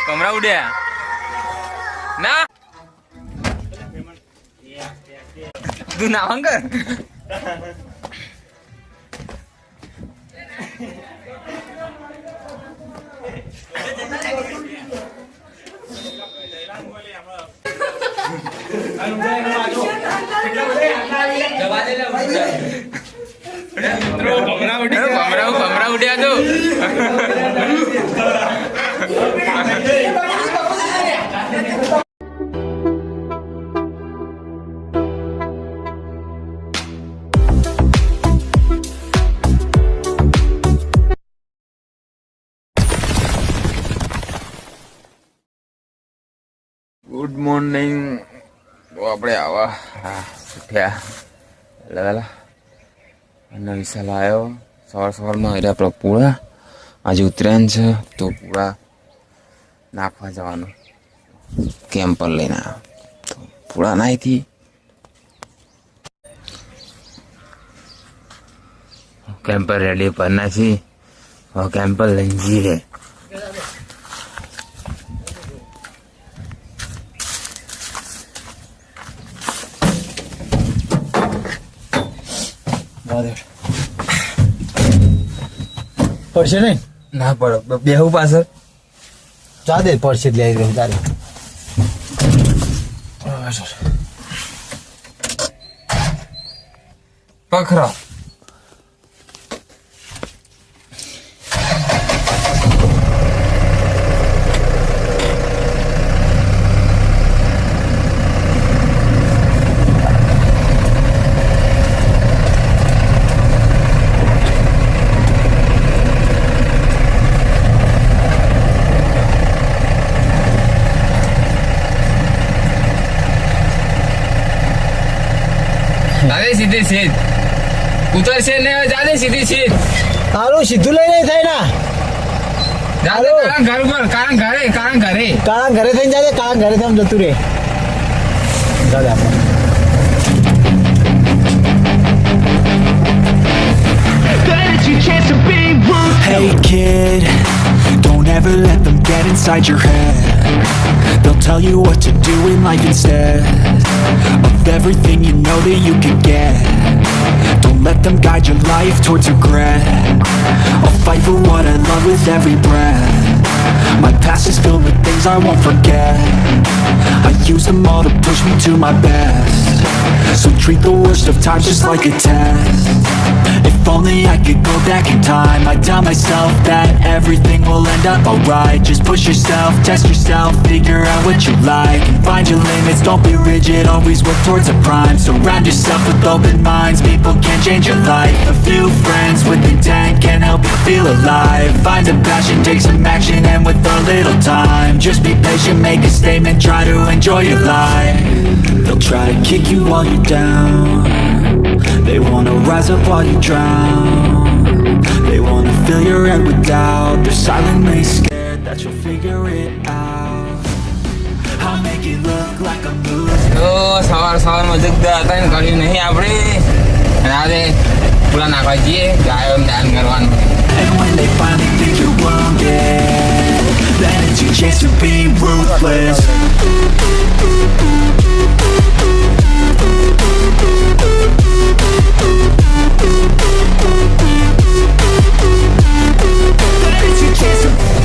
ભમરા ઉડ્યા ના તું ના હંગ ભમરા ઉડ્યા તો ગુડ મોર્નિંગ. તો આપણે આવા ઉઠ્યા વહેલા અને વિશાલ આવ્યો સવારમાં એટલે આપણે પૂળા આજે ઉત્તરાયણ છે તો પૂળા નાખવા જવાનું કેમ્પર લઈને આવ્યો તો પૂળા નાહીથી કેમ્પર રેડી પર નાખી હવે કેમ્પર લઈને જઈએ. પડશે નહીં ના પડો બેહું પાછળ જા દે પડશે જ લઈ રહ્યું તારે પખરા સીધી સીધ ઉતરશે ને જાદે સીધી સીધ તારું સીધું લઈ નહીં થાય ના જાદે ઘર ઉપર કારણ ઘરે કાળા ઘરે થઈને જાદે કાળા ઘરે થઈને જતું રે જાદે આપણે Hey kid, don't ever let them get inside your head. They'll tell you what to do in life instead of everything you know that you could get. Don't let them guide your life towards regret. I'll fight for what I love with every breath. My past is filled with things I won't forget. I use them all to push me to my best. So treat the worst of times just like a test. If only I could go back in time, I'd tell myself that everything will end up alright. Just push yourself, test yourself, figure out what you like, and find your limits, don't be rigid, always work towards a prime. Surround yourself with open minds, people can change your life. A few friends with intent can help you feel alive. Find a passion, take some action, and with a little time, just be patient, make a statement, try to enjoy your life. They'll try to kick you while you're down, they wanna rise up while you drown. They wanna fill your head with doubt, they're silently scared that you'll figure it out. I'll make it look like I'm losing. તો સવારમાં જગતા હતા ને કર્યું નહીં આપણે અને આજે પૂરા નાખવા જઈએ ગાયો દાન કરવાનું. And when they finally think you're wounded, then it's your chance to be ruthless.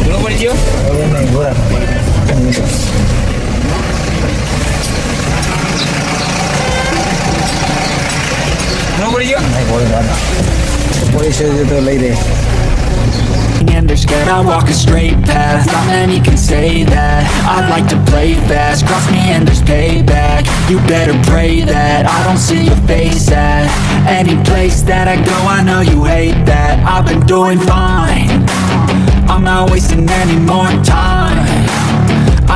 પૂરો પડી ગયો પૂરો પડી ગયો પોલીસ તો લઈ દે. And they're scared I walk a straight path. Not many can say that. I'd like to play fast. Cross me and there's payback. You better pray that I don't see your face at any place that I go. I know you hate that. I've been doing fine, I'm not wasting any more time.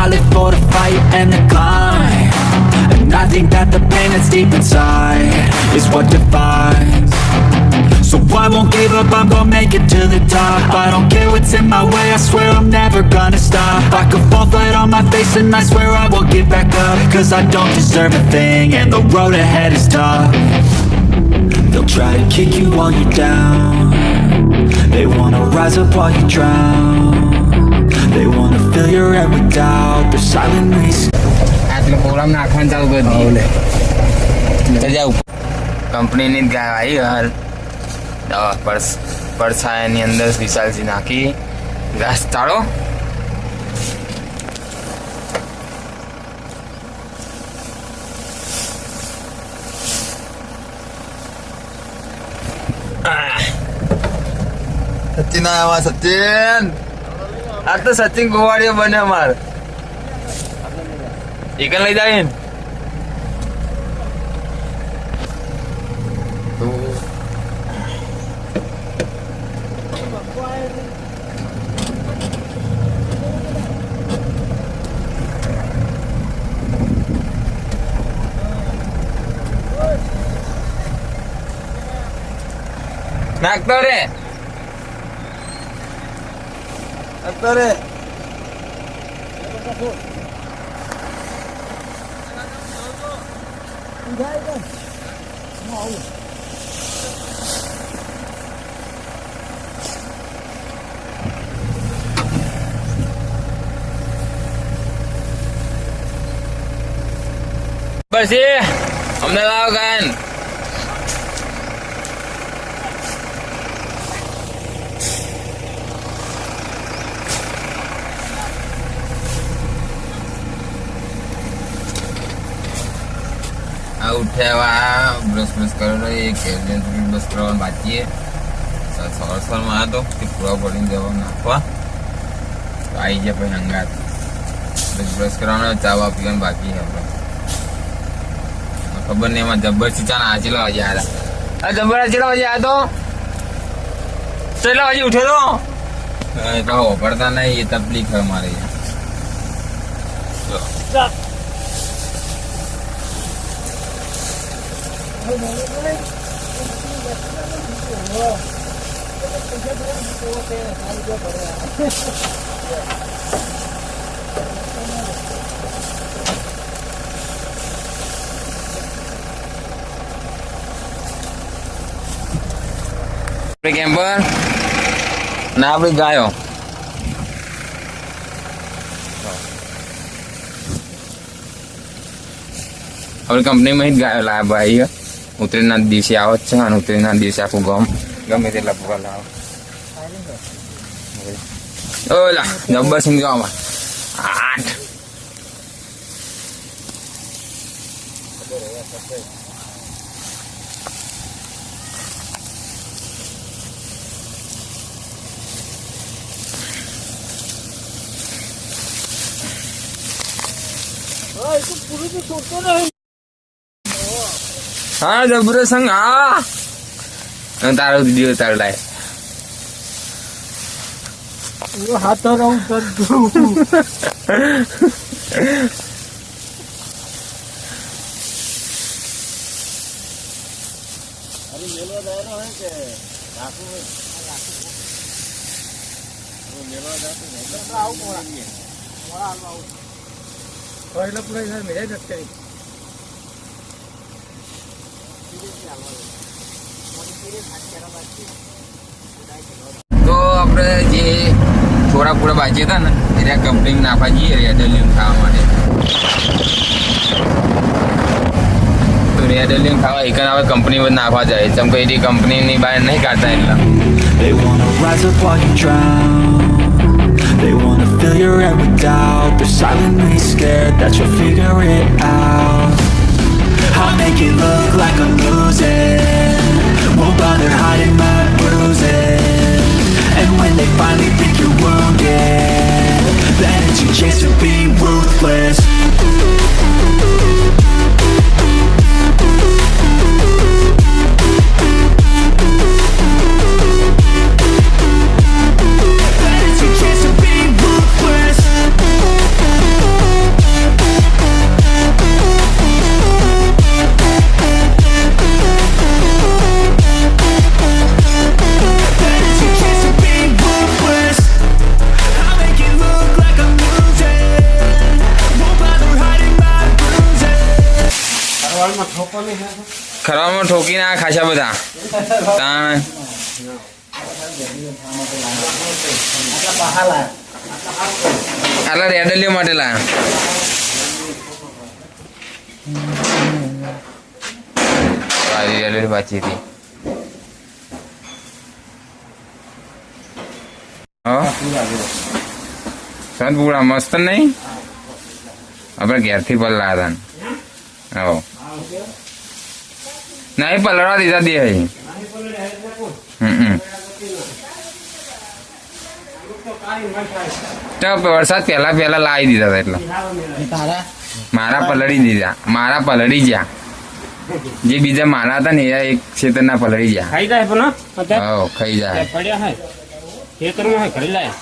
I live for the fight and the climb, and I think that the pain that's deep inside is what defines. So I won't give up, I'm gonna make it to the top. I don't care what's in my way, I swear I'm never gonna stop. I could fall flat on my face and I swear I will get back up. Cause I don't deserve a thing and the road ahead is tough. They'll try to kick you while you're down. They wanna rise up while you drown. They wanna fill your head with doubt. They're silently આટલો programme નાખવાનું ચાલુ કરી દઈએ જાઉં કંપનીની જ ગાય આવી હાલ દવા પડછાયાની અંદર વિશાલજી નાખી ઘાસ ચાળો સચિન આવ્યા સચિન આ તો સચિન ગોવાળિયો બને અમાર એકન લઈ જાય નાખતો રે બસ એ અમને લાવો ગાયન ઉઠ્યા બ્રશ કરેલો એક બ્રશ કરવાનું બાકી સવારમાં હતો કે પૂરા પડીને જવા નાખવા તો આવી ગયા પછી હંગાત બ્રશ કરવાનો ચા વા પીવાનું બાકી છે આપણે ખબર નહીં એમાં જબરથી ચા ના ચેલા વાગે આવ્યા આ જબર ચેલા વાગે આવ્યા તો ચેલા વાગે ઉઠ્યો તો એટલે વાપરતા નહીં એ તકલીફ છે મારે કેમ્પર ના આપણી ગાયો આપણી કંપનીમાં જ ગાયો લાવ્યા ભાઈ ઉતરીના દિવસે આવો જ છે અને ઉતરીના દિવસે આખું ગામ ગમે તેટલા પૂરા લાવો ઓલા જબ્બર સિંહ જોવામાં 8 હા જબરો સંગ હા તારો વિડીયો તારો લાય હાથ રહું કરતું તો આપણે જે થોડા પૂરા બાજી હતા ને એ કંપની નાખવા જઈએ રેડલિયમ ખાવા માટે તો રેડલિયમ ખાવા એક હવે કંપની બધું નાખવા જાય ચમ કે એની કંપનીની બહાર નહીં કાઢતા એટલા They wanna rise up while you drown. They wanna fill your head with doubt. They're silently scared that you'll figure it out. I'll make it look like I'm losing. Won't bother hiding my bruises. And when they finally think you're wounded, then it's your chance to be ruthless. ખરામાં ઠોકી ના ખાસા બધા તાણ બહાર લાયા. આટલા રેડલીઓ માટે લાયા Ridley પાછી હતી સંતપુરા મસ્ત નહીં આપણે ઘેરથી પલ્લા હતા હો નહીં પલળવા દીધા દે તો વરસાદ પહેલા લાવી દીધા હતા એટલે તારા મારા પલળી દીધા મારા પલળી ગયા જે બીજા મારા હતા ને એ એક ખેતરના પલળી ગયા ખાઈ જાય પણ હો ખાઈ જાય પડ્યા હે ખેતરમાં હે ઘરે લાય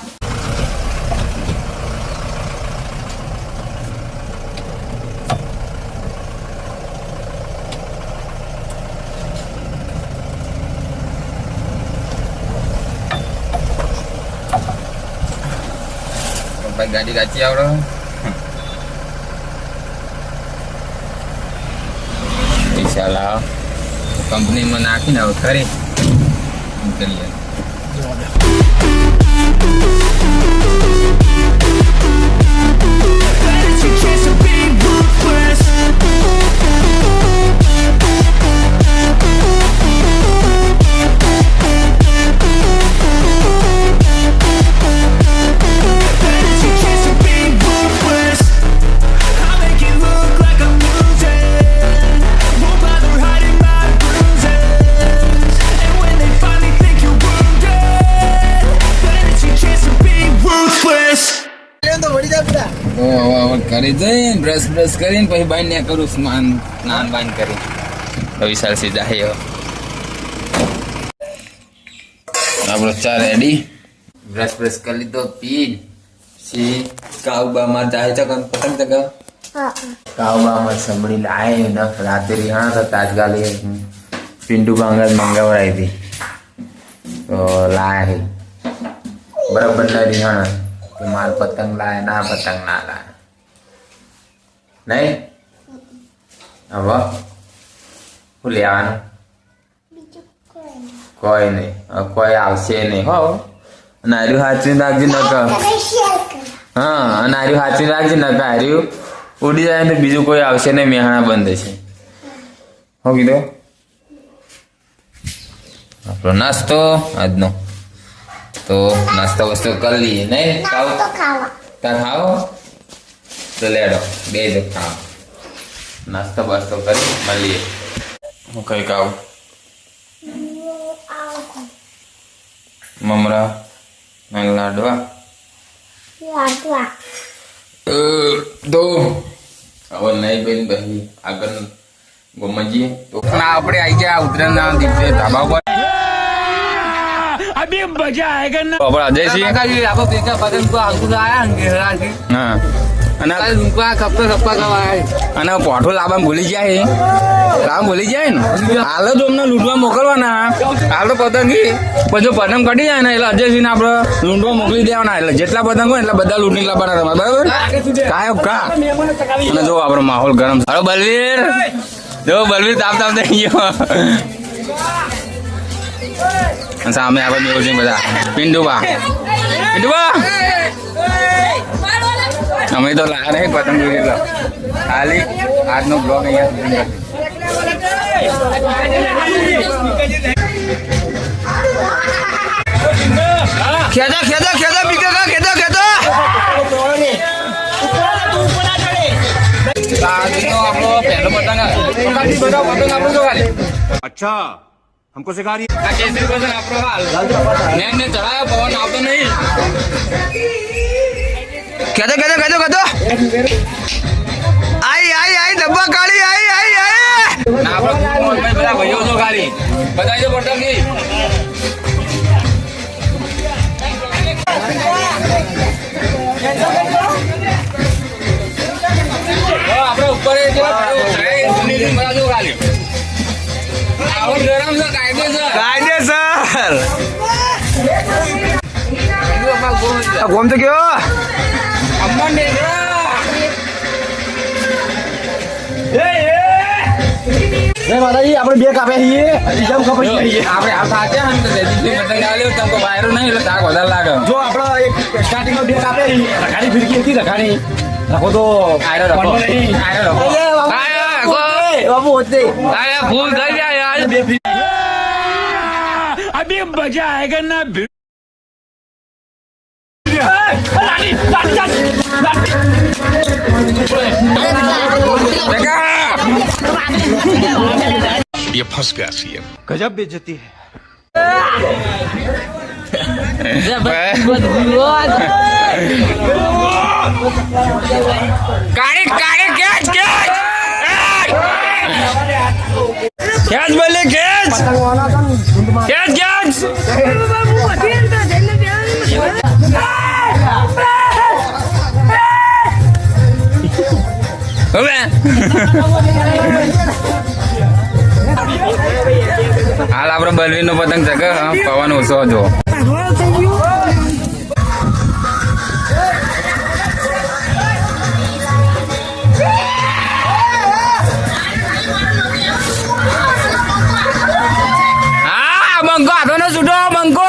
ભાઈ ગાડી કાચી આવડો પૈસા લાવો કંપનીમાં નાખીને હવે ખરી નીકળીએ તો વળી જાય બધા. તો હવે કરી જઈને બ્રશ કરીને પછી બાઈ ને કરું સ્નાન બાન કરી તો વિશાલ સીધા હે આપણો ચા રેડી બ્રશ કરી લીધો પી સી કાઉબામાં જાય છે કોણ પતંગ ચગાવ કાઉબામાં સંભળી લાય ને રાતે રિહાણા તો તાજગાલી પિન્ટુ કાંગા મંગાવડાવી હતી તો લાયા હે બરાબર ના રિહાણા કે માર પતંગ લાય ના પતંગ ના લાય નહીં હવે શું લેવાનું કોઈ નહીં કોઈ આવશે નહીં હો અને હાર્યું હાચવીને રાખજે નકા હા અને હાર્યું હાચવીને રાખજે નકા હાર્યું ઉડી જાય તો બીજું કોઈ આવશે નહીં મેહાણા બંધ છે હો કીધું આપણો નાસ્તો આજનો તો નાસ્તા વસ્તુ કરી લઈએ નહીં ખાવ ખાઓ તો લેડો બે જ ખાઓ નાસ્તો બાસ્તો કરી મળીએ હું કઈ ખાવ મમરા લાડવા તો હવે નહીં બેન બહી આગળ ગમજીએ તો આપણે આવી ગયા ઉત્તરાયણના દિવસે ધાબા ઉપર अभी मजा आएगा ना આપણે અજય છીએ आपको देखा पतंग को हमको आया अंधेरा से હા અને उनको खप्पा खवाया અને પોઠો લાવવા ભૂલી જાય લાવવા ભૂલી જાય ને હાલ તો અમને લૂંટવા મોકલવાના હાલ તો પતંગ પછી પતંગ કટી જાય ને એટલે અજયસિંહ આપણે લૂંટવા મોકલી દેવાના એટલે જેટલા પતંગ હોય એટલા બધા લૂંટી લાવવાના તમારે બરાબર કાયો કા અને જો આપણો માહોલ ગરમ હલો બલવીર જો બલવીર તાપ થઈ ગયો સામે આપણે બેવ છે બધા પિન્ટુબા અમે તો લાયા નહીં પતંગ જોઈ લો ખાલી આજનો બ્લોગ અહીંયા ખેદા બીજો ખેદો આપણો પહેલો પતંગ બધા પતંગ આપણો જો ખાલી अच्छा हमको सिखा रही આ કેસરી પતંગ આપણો હાલ ને ચડાયો પવન આવતો નહીં કેદો આઈ ડબ્બા કાઢી આઈ ના આપણો બધા ભાઈઓ તો ખાલી બધાઈ તો પતંગ નહીં આપણે ઉપર ખાલી ગરમ છે કાયદેસર ગોમ તો કયો અમ્મા ને જય માતાજી આપણે બે કાપ્યા છીએ બીજા કપાઈ છીએ આપણે આ સાચા હમ તો જલ્દી પતંગ આલ્યો તમકો વાયરો નહીં એટલે તાક વધારે લાગે જો આપણે એક સ્ટાર્ટિંગમાં બે કાપ્યા છીએ રખાડી ફિરકી હતી રખાડી રાખો તો આયરો રખો આયરો રખો બાબુ હોતે આયા ફૂલ થઈ જાય યાર अभी मजा आएगा ना ये फंस गया सीएम। गजब बेइज्जती है કાઢી કાઢી ખેંચ ખેંચ ખેંચ બોલે ખેંચ ખેંચ ખેંચ હવે હાલ આપડે બલવીર નો પતંગ ચગે પવન ઓછો જો બંકો હાથો નો છૂટો બંકો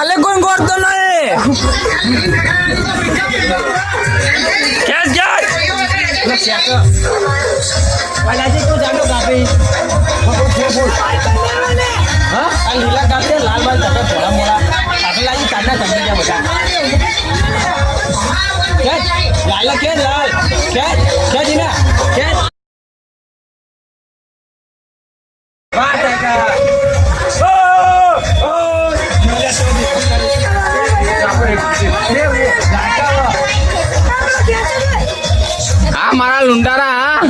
હાલે કોઈ ગોળતો નહીં ખેંચ ખેંચ વાલાજી તો જાડો કાપી હા આ લીલા કાપે લાલ બાલ કાપે થોડા મોડા આટલાજી કાઢના સમજી ગયા બધા ખેંચ લાલ ખેંચ લાલ ખેંચ ખેંચ ના ખેંચ હા મારા લુંડારા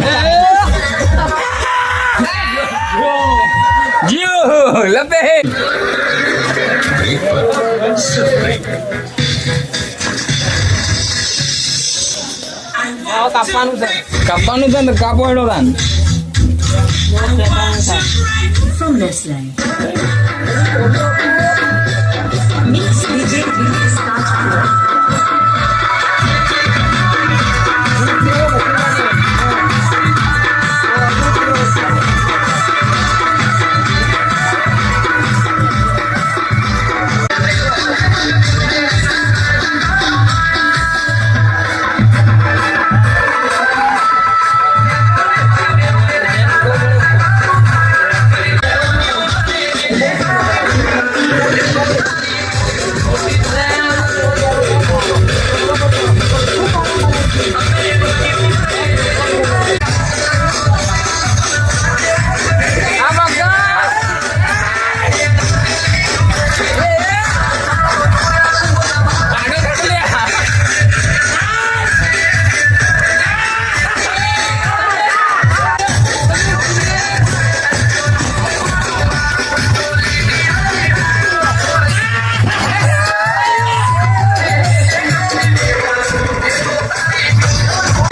જીઓ લપે કાપવાનું છે કાપવાનું છે ને કાપો એનો રાન From this land. Mix DJ start.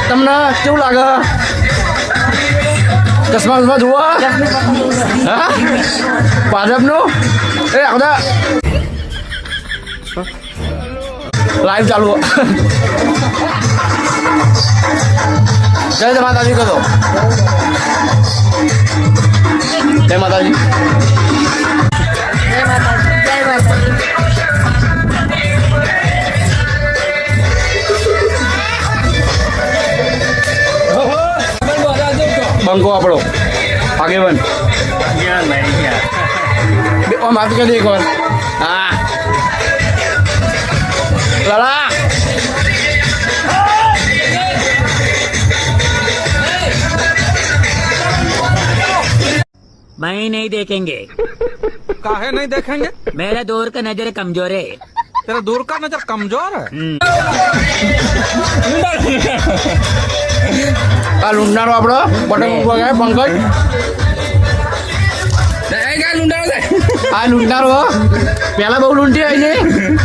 તમને કેવું લાગે ચશ્મા જુઓ હા ભાજપનું એ બધા લાઈવ ચાલુ જય માતાજી કહો જય માતાજી બંકો આપણો આગેવન માફ કરી એક વાર હા લાલા मैं नहीं देखेंगे काहे नहीं देखेंगे? मेरा दूर का नजर कमजोर है। तेरा दूर का नजर कमजोर है. આ લૂંટારો આપણો પતંગ ઉભો ગયા પંકજ આ લૂંટારો પેલા બહુ લૂંટી આવી છે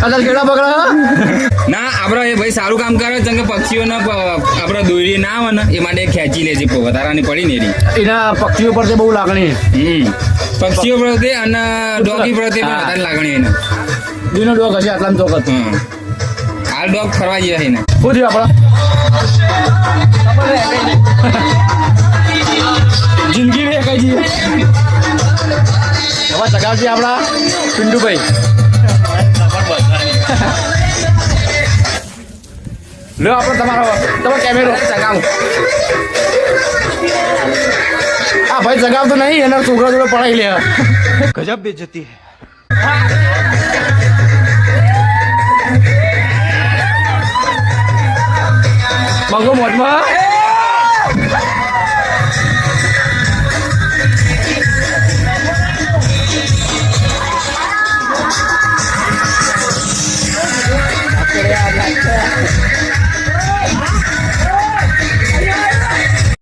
અત્યારે કેળા પકડા ના આપડે એ ભાઈ સારું કામ કરે છે કે પક્ષીઓને આપડે દોરી ના આવે ને એ માટે ખેંચી લે છે વધારાની પડી ને એના પક્ષીઓ પર બહુ લાગણી પક્ષીઓ પ્રત્યે અને ડોગી પ્રત્યે પણ વધારે લાગણી એને દીનો ડોગ હશે આટલામાં ચોક્કસ હાલ ડોગ ફરવા ગયા છે ને શું થયું આપડા જિંદગી રે કઈ જઈએ હવે ચગાવશે આપડા પિન્ટુભાઈ લો આપણે તમારો કેમેરો ચગાવ આ ભાઈ ચગાવતો નહીં એના છોકરા જોડે પડાવી લે गजब बेइज्जती है. મંગો મોજમાં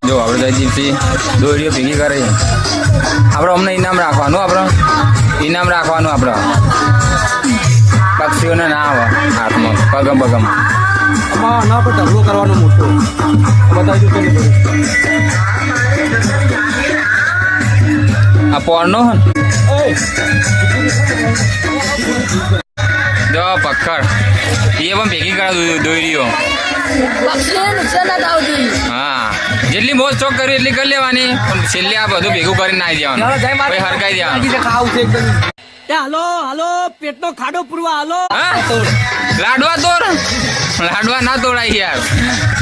જો આપણે જયદીપસિંહ દોરીઓ ભેગી કરે છે આપણે અમને ઇનામ રાખવાનું આપણે પક્ષીઓને ના આવે હાથમાં પગમ ના પર ઢગલો કરવાનો મોટો બતાવી દઉં આ પોરનો હન જો પક્કડ એ પણ ભેગી કરે દોરીઓ હા જેટલી મોજ ચોક કરી એટલી કરી લેવાની પણ છેલ્લે આ બધું ભેગું કરીને નાઈ દેવાનું પછી હરકાઈ દેવાનું હાલો પેટનો ખાડો પૂરવા હાલો. હા લાડવા તોડ લાડવા ના તોડાય યાર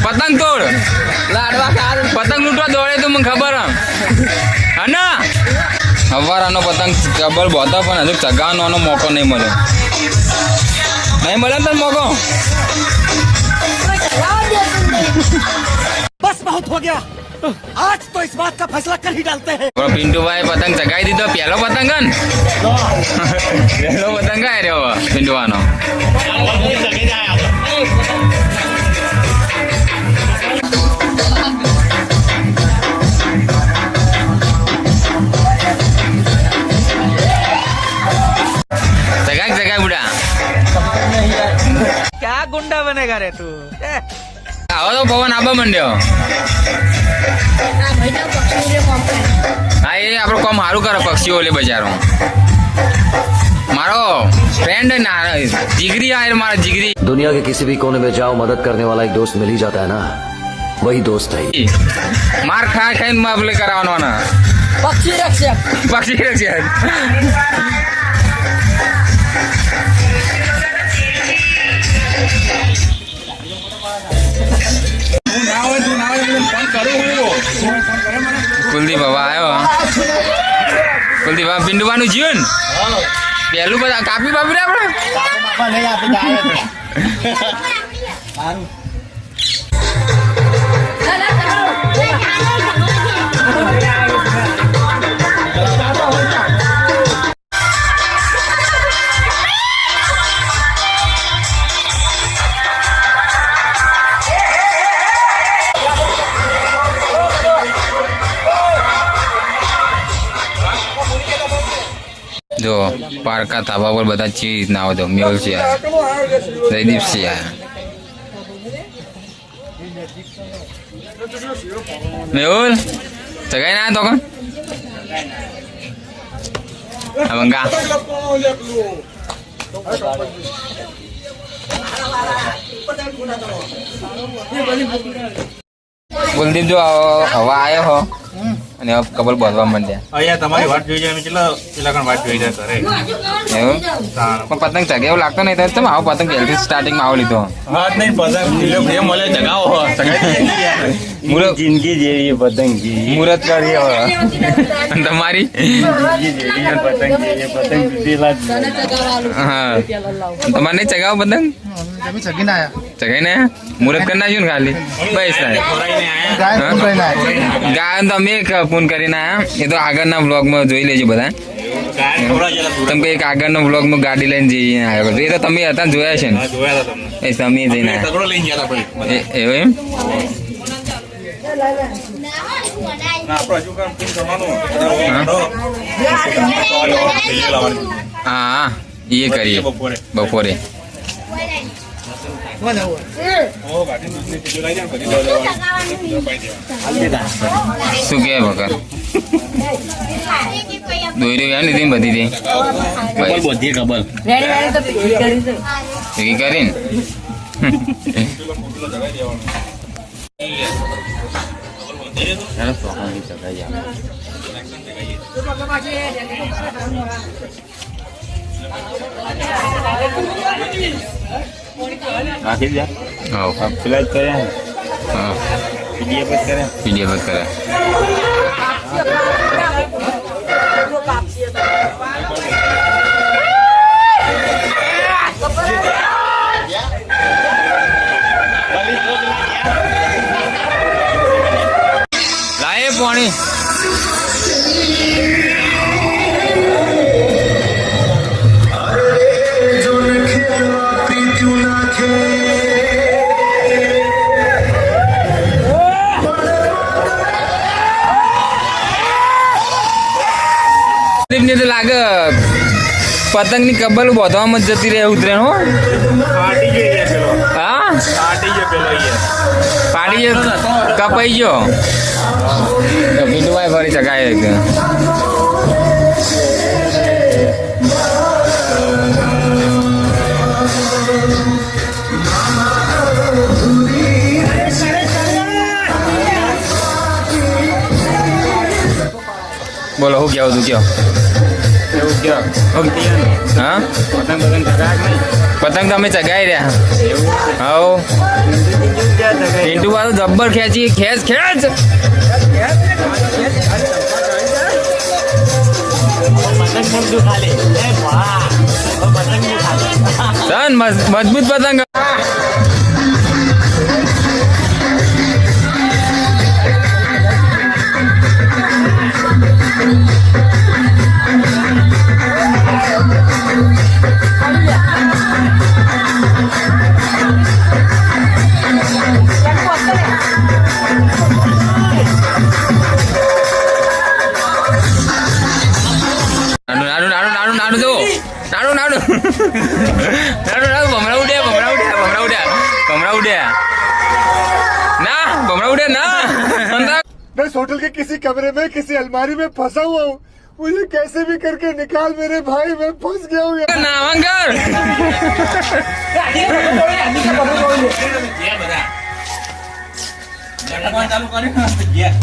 પતંગ તોડ પતંગ લૂંટવા દોડે તો મને ખબર હા ના હવારાનો પતંગ ડબલ બોધો પણ હજુ ચગાવવાનો મોકો નહીં મળ્યો તને મોકો बस बहुत हो गया आज तो इस बात का फैसला कर ही डालते हैं. પિન્ટુભાઈ પતંગ ચગાવી દીધો પહેલો પતંગ હન પહેલો પતંગ કાય રહ્યો પિન્ટુવાનો ચગાય બુડા क्या गुंडा बनेगा रे तू? આવો તો પવન આબા મંડ્યો હા એ આપણું કામ સારું કરે પક્ષીઓ લે બજારો મારો ફ્રેન્ડ ના જીગરી આયર મારા જીગરી दुनिया के किसी भी कोने में जाओ मदद करने वाला एक दोस्त मिल ही जाता है ना वही दोस्त है માર ખાઈને માપલે કરાવવાનો ના पक्षी रक्षक કુલદીપ બાબા આવ્યો કુલદીપ બાબા પિન્ટુબાનું જીવન પહેલું બધા કાપી બાપી રે આપણે જો પારકા ધાબા પર બધા ચી રીતના આવો તો મેહુલ છે જયદીપ છે મેહુલ ચગાઈ ના તો બંગા કુલદીપ જો હવા આવ્યો હો અને હવે કબલ બાંધવા માંડ્યા અહીંયા તમારી વાત જોઈ જાય પેલા વાટ જોઈ જાય કરે એવું પણ પતંગ ચગે એવું લાગતો નહીં તમે આવો પતંગ પહેલથી સ્ટાર્ટિંગમાં આવો લીધો વાત નહીં પતંગ પ્રેમ મળે જગાવો હો મુરત જિંદગી જેવી પતંગ મુરત કરી હવે અને તમારી હા તમારે નહીં ચગાવો પતંગ ચગાઈ ને મુરત કરી નાખ્યું ને ખાલી બસ ગાયન તો અમે ફોન કરીને આયા એ તો આગળના બ્લોગમાં જોઈ લેજો બધા તમે એક આગળનો વ્લોગમાં ગાડી લઈને જઈને આવ્યો હતો. એ તો તમે હતા ને જોયા છે ને? હા, જોયા હતા તમને. એ તમે જઈને આવ્યા. તગડો લઈને ગયા હતા ભાઈ. એવું એમ? ના, આપણે હજુ કામ ફીલ કરવાનું. હા એ કરીએ બપોરે. બપોરે. ઓ, ગાડી દૂધની થેલીઓ લઈ જાય ને પછી શું કે વગર દોરી ગયા ને બધી હતી બધી ખબર. ભેગી કરીને નાખી દે. હા પેલા જ કર્યા ને. હા પીડીએફ જ કર્યા. પીડીએફ જ કરે. લાય પાણી. ને તો લાગે પતંગ ની કબલ બોધવામાં જ જતી રહે ઉતરેણ. હો પાટી જોઈએ પેલો. હા પાટી ગયો પેલો અહીંયા. પાડી કપાઈ ગયો. પિન્ટુભાઈ ફરી ચકાય બોલો શું કેવું તું કયો? એવું કયો? હા પતંગ બતંગ ચગાવ્યા કે નહીં? પતંગ તો અમે ચગાઈ રહ્યા. હવ પિન્ટુ વાળું જબ્બર ખેંચી ખેંચ ખેંચ. સન મજબૂત પતંગ. मैं इस होटल के किसी कमरे में किसी अलमारी में फंसा हुआ हूँ मुझे कैसे भी करके निकाल मेरे भाई मैं फंस गया हूँ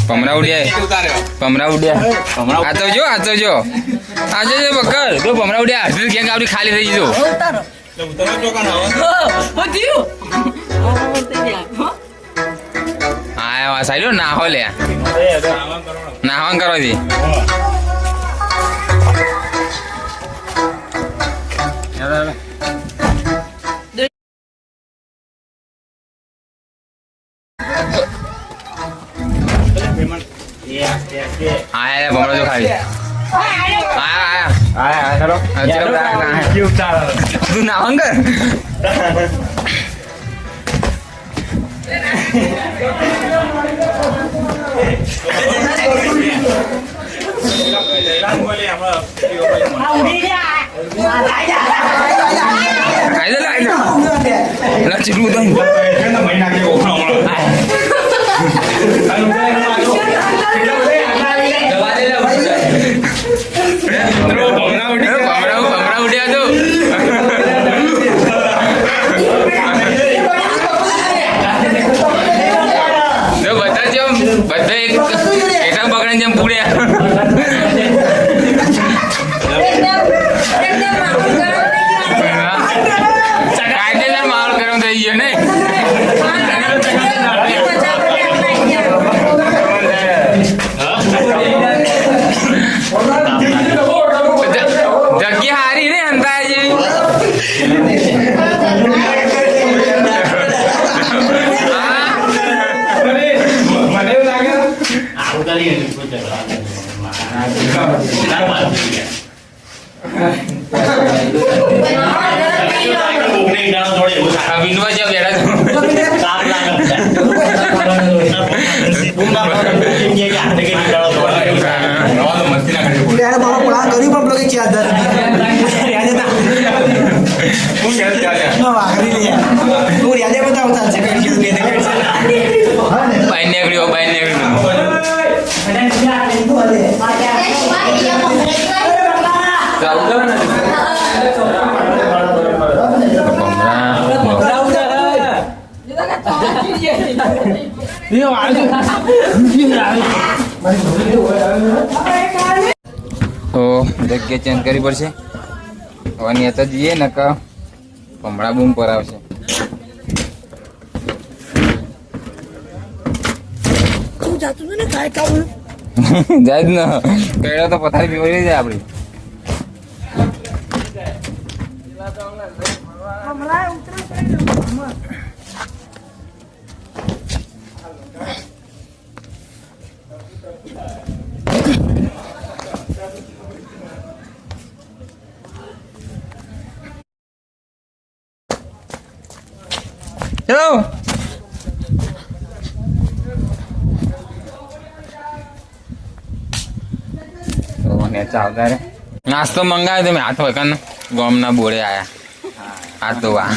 પમરા ઉડ્યા. આ તો જો આજે જો બકર તો પમરા ઉડ્યા. હાજરી ક્યાંક આપડી ખાલી થઈ ગઈ. હા સાઈડ નાહો લે નાહવાન કરો દી. આયા ભમરો જો ખાવી. તું નાહવાન કર. જેમ પૂડ્યા કાયદેસર માહોલ ગરમ થઈ ગયો ને. વિનવા જે બેડા કામ લાગે બૂમ ના પાડો કે હાથે કે નીકળો તો મસ્તી ના કરી યાર બાબા પોલા કરી પણ બ્લોગે ચાર દર યાદ હતા હું કેમ ચાલ્યા નો વાગરી લે તું યાદે બતાવ ચાલશે કે કે બે કે બાઈ નીકળ્યો તો જગ્યા ચેન્જ કરવી પડશે હવે ને તો જઈએ ને કે ભમરા બૂમ પર આવશે જાય જ ને કઈડો તો પથારી પીવડી જાય આપડી ચલો નાસ્તો મંગાવ્યો તમે હાથ હોય કન ગોમ ના બોળે આયા આ તો વા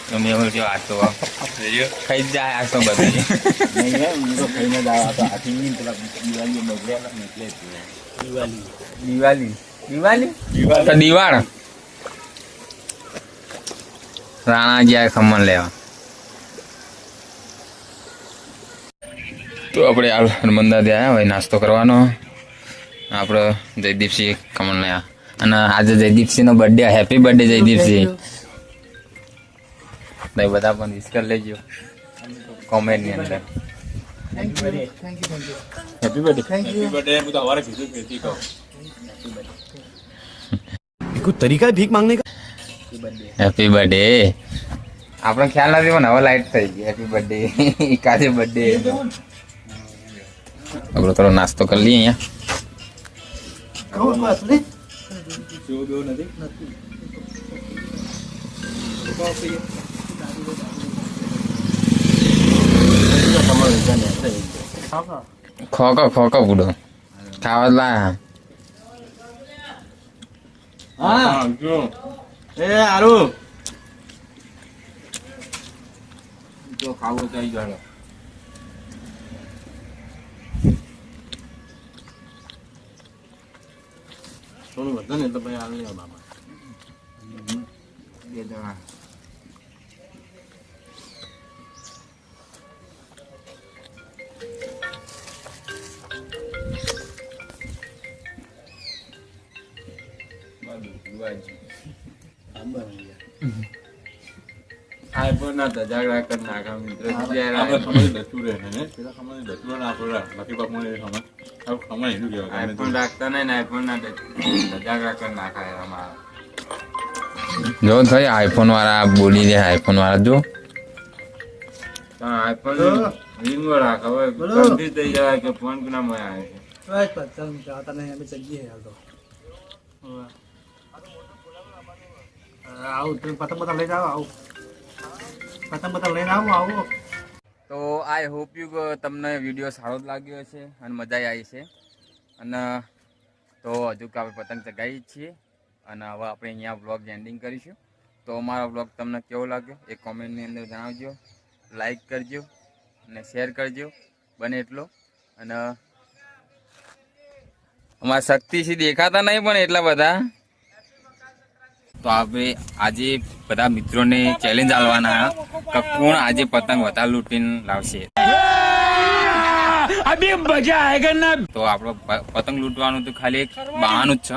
તમે એવું જો આ તો ખાઈ જ જાય આ તો બધી દિવાળ રાણા જાય ખમણ લેવા તો આપણે હનુમંદા ત્યાં આવ્યા હોય નાસ્તો કરવાનો આપણે જયદીપસિંહ ખમણ લેવા અને આજે જયદીપસિંહનો બર્થડે હેપી બર્થડે જયદીપસિંહ નહીં બધા પણ વિશ કરી લેજો કોમેન્ટની અંદર कुछ तरीका है भीख मांगने का હેપી બર્થડે આપણે ખ્યાલ નથી પણ હવે લાઈટ થઈ ગઈ હેપી બર્થડે કાજે બર્થડે આપણે થોડો નાસ્તો કરી લઈએ અહીંયા ખોકો પૂડો ખાવા જ લાયા હા એ હારું તો ખાવું તો જાય થોડું વધે ને તો ભાઈ હાલ લેવા બાબા બે જણા આઈફોન ના ધજાગડા કર નાખા મિત્ર આઈફોન રાખતા નહીં ને આઈફોન ના ધજાગડા કર નાખા અમારા જો થઈ આઈફોન વાળા બોલી દે આઈફોન વાળા જો આઈફોન રિંગ રાખે હવે ગંદી થઈ જાય કે ફોન ના મળે આવે છે આવું તમે પતંગ બધા લઈને આવો આવું પતંગ બધા લઈને આવો તો આઈ હોપ યુ તમને વિડીયો સારો જ લાગ્યો હશે અને મજા આવી છે અને તો હજુ કે આપણે પતંગ ચગાવી જ છીએ અને હવે આપણે અહીંયા વ્લોગ એન્ડિંગ કરીશું તો અમારો વ્લોગ તમને કેવો લાગ્યો એ કોમેન્ટની અંદર જણાવજો લાઈક કરજો અને શેર કરજો બને એટલો અને અમારા શક્તિથી દેખાતા નહીં પણ એટલા બધા તો આપણે આજે બધા મિત્રોને ચેલેન્જ આલવાના કે કોણ આજે પતંગ વધારે લૂંટીને લાવશે તો આપણો પતંગ લૂંટવાનું તો ખાલી એક બહાનું જ છે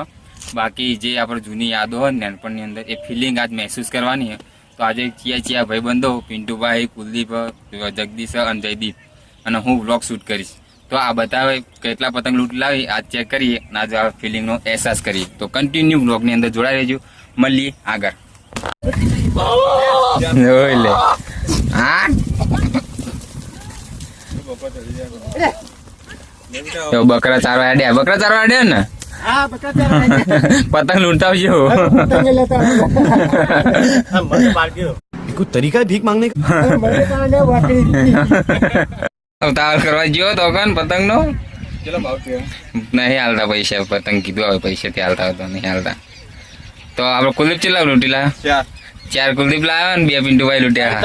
બાકી જે આપણે જૂની યાદો હોય નાનપણની અંદર એ ફિલિંગ આજ મહેસૂસ કરવાની છે તો આજે ચિયા ભાઈબંધો પિન્ટુભાઈ કુલદીપ જગદીશ અને જયદીપ અને હું વ્લોગ શૂટ કરીશ તો આ બતાવે કેટલા પતંગ લૂંટ લાવી આજ ચેક કરીએ અને આજ આ ફિલિંગનો અહેસાસ કરીએ તો કન્ટિન્યુ વ્લોગની અંદર જોડાઈ રહેજો મળીએ આગળ લે હા બકરા ચારવા આડ્યા ને હા પચાસ હજાર પતંગ લૂંટાવજો પતંગ લેતા હા મને પાડ્યો કોઈ તરીકા ભીખ માંગને મને કાંડે વાટી ઉતાવળ કરવા ગયો તો કન પતંગ નો चलो भाव से નહીં હાલતા પૈસા પતંગ કીધું હવે પૈસા ત્યાં હાલતા તો નહીં હાલતા તો આપણે કુલદીપ ચેલા લૂંટી લાવ્યો 4 કુલદીપ લાવ્યો ને 2 પિન્ટુભાઈ લૂંટ્યા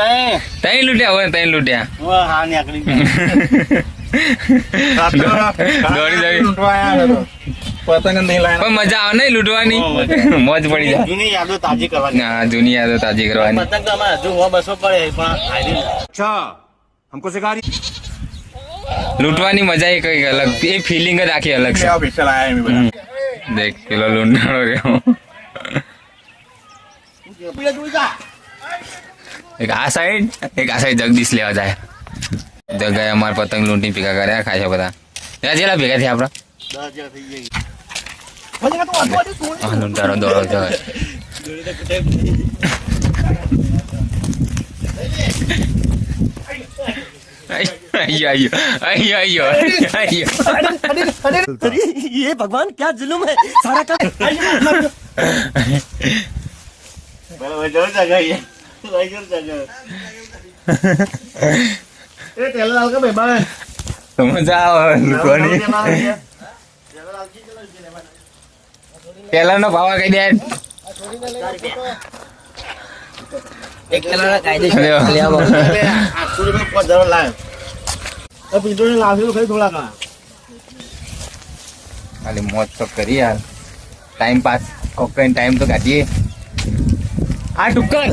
ત્રણ લૂંટ્યા હોય 3 લૂંટ્યા હા નીકળી પતંગ નહીં લાયા પણ મજા આવે નહીં લૂંટવાની મોજ પડી જાય જૂની યાદો તાજી કરવાની હા જૂની યાદો તાજી કરવાની પતંગ તો અમારે હજુ 200 પડે પણ આઈ अच्छा हमको सिखा रही લૂંટવાની મજા એ કઈ અલગ એ ફિલિંગ જ આખી અલગ છે पिक्चर आया है मेरा દેખ પેલો લૂંટાણો રહ્યો એક આ સાઈડ જગદીશ લેવા જાય જગાએ અમાર પતંગ લૂંટી ભેગા કર્યા ખાય છે બધા ત્યાં જેલા ભેગા થયા આપડા 10,000 થઈ જાય હા લૂંટાણો દોડો જાય અయ్యో ये भगवान क्या जुलुम है सारा काम जोर जगह ये जोर जगह ए तेल लाल का बेबा તો મજા આવે લૂંટવાની પેલાનો ભાવ કહી દે એક કલર કાયદેસર લેવા આ કુડી में 5000 લાવ अब पिंटो ने लाव से थोड़ा का ખાલી મોજ તો કરી યાર ટાઈમ પાસ કોકટેન ટાઈમ તો કાઢીએ આ ટુક્કર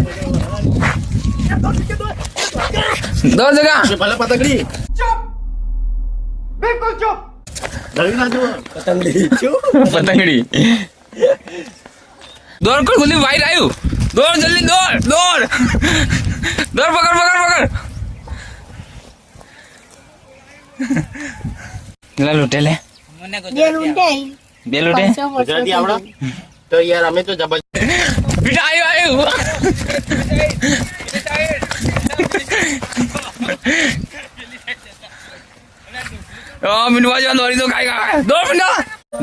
દો જગા भला पतंगड़ी बिल्कुल चुप डरी ना जो पतंगड़ी क्यों પતંગડી દોડ કર ગુલી વાઈર આવ્યું દોડ જલ્દી દોડ દોડ દોડ પકડ લા લૂટે લે બે લૂટે गुजराती आवड़ा तो यार हमें तो जबरदस्त બેટા આવ્યું મીનવા જવા દોડી તો ખાઈ દોડ મીંડા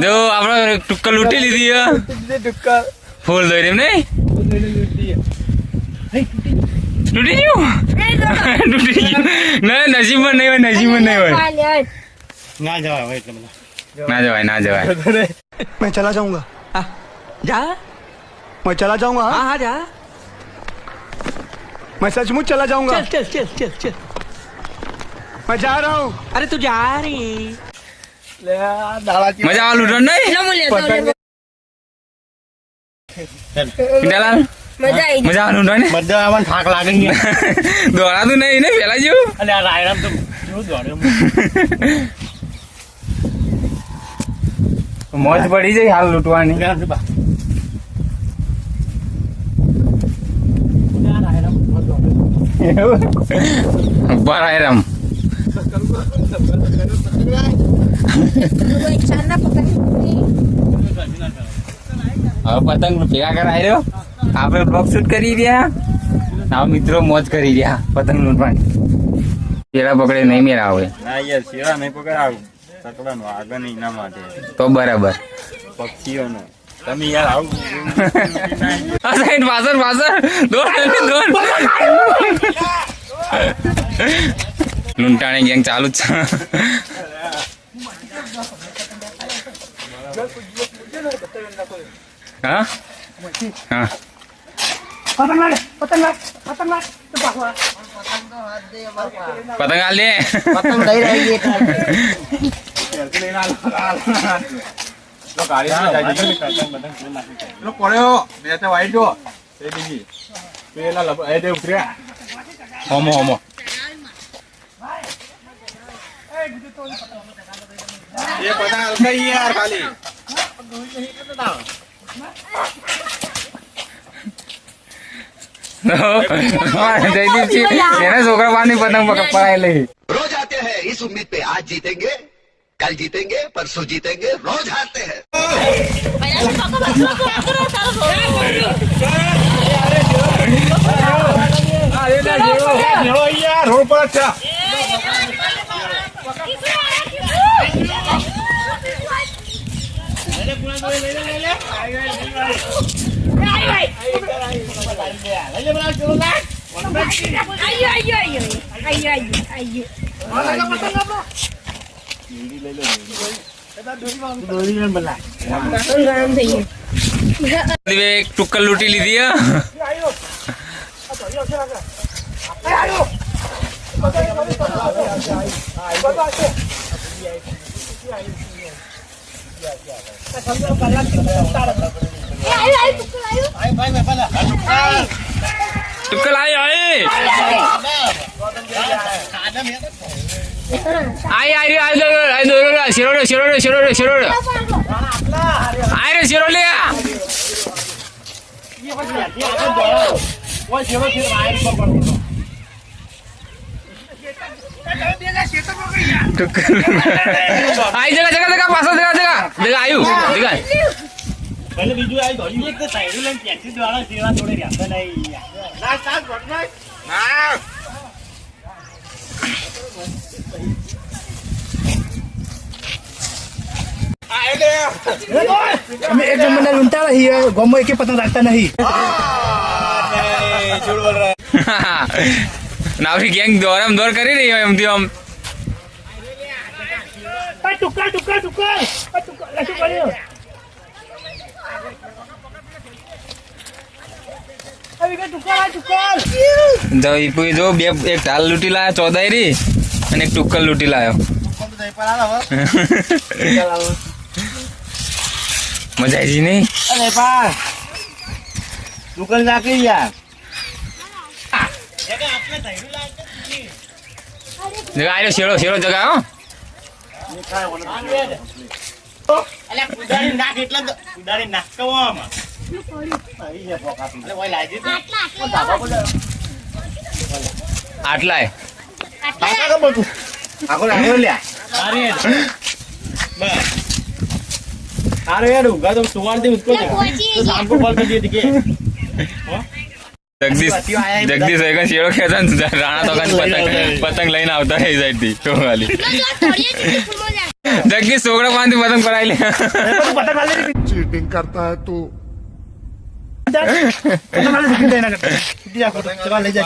જો આપણે ટુક્કર લૂંટી લીધી ફૂલ દોરી એમ નહીં તૂટી ગયું ના નસીબમાં નહીં હોય ना जाओ એટલે મને ના જવાય मैं चला जाऊंगा जा मैं चला जाऊंगा हाँ हाँ जा मैं सचमुच चला जाऊंगा चल चल चल चल चल मैं जा रहा हूँ अरे तू जा रही મજા આવે લૂંટણ નહીં મજા આવે લૂંટણ ને બધા આવન થાક લાગે છે દોડાતું નહીં ને પેલા જેવું અને આ રાયરામ તો કેવું દોડ્યો મોજ પડી જાય હાલ લૂંટવાની ઉપર આયરમ હવે પતંગ ભેગા કરાવી રહ્યો આપણે બ્લોગ શૂટ કરી રહ્યા હવે મિત્રો મોજ કરી રહ્યા પતંગ લૂંટવાની પેલા પકડે નહીં મેળા હોય ના યાર શેરા નહીં પકડાવ સકડાનો આગળ એના માટે તો બરાબર પક્ષીઓનો તમે યાર આવું આ સાઈડ પાછળ દોડ લૂંટાણી ગેંગ ચાલુ જ છે હા હા પતંગ હાલ દે પતંગ લઈ રહી છે પડ્યો મેં તો વાઈટ જો એ બીજી પેલા એ તે ઉતર્યા હોમો એ પતંગ હલકાઈ યાર ખાલી જયદીપજી એના છોકરા પાની પતંગ પકડાઈ લઈ रोज आते हैं इस उम्मीद पे आज जीतेंगे कल जीतेंगे परसों जीतेंगे रोज हारते हैं રોડ પર છે એક ટુક્કલ લૂંટી લીધી હે. ટુક્કલ આઈ શેરો લે આઈ જગા પાછો જગા આયુ જગા पहले बीजू आई धोरी एक तो साइड लाइन टैक्सी द्वारा सेवा थोड़े रहता नहीं लास्ट साथ घटना हां आए ले हमें एक नंबर लूंटा रही है गांव में एक पतंग रखता नहीं नहीं झूठ बोल रहा है નાવરી ગેંગ દોરમ દોર કરી રહી હોય એમથી આમ ટુકડા ટુકડા ટુકડા ટુકડા શું કર્યો જો બે એક ઢાલ લૂંટી લાયો ચોદાયરી અને એક ટુક્કલ લૂંટી લાયો મજા આવી નહીં અરે પા દુકાન નાખી યાર જગા આયો શેરો જગા હો અલ્યા કુદારી નાખ એટલે કુદારી નાખ તો આમ અહીં છે પોકા અલે ઓય લાજી તો આટલાય કાકા કે બધું આગળ લ્યા અરે બસ અરે યાર ઉગા તો સુવાર દે ઉસકો તો શામ को कॉल कर दिए दिखे જગદીશ એક શેરો ખેતા ને રાણા તો પતંગ લઈને આવતા એ સાઈડ થી તો ખાલી જગદીશ છોકરા પાસેથી પતંગ પડાવી લે चीटिंग करता है तू ले जा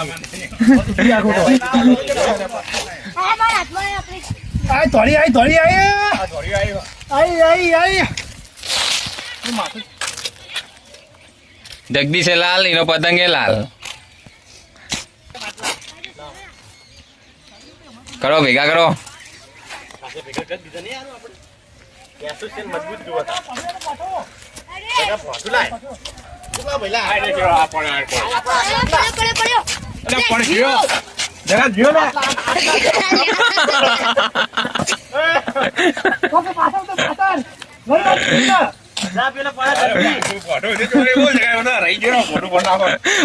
થોડી આવી જગદીશ એ લાલ એનો પતંગ એ લાલ કરો ભેગા કરો મજબૂત જુઓ જરા જીઓ ને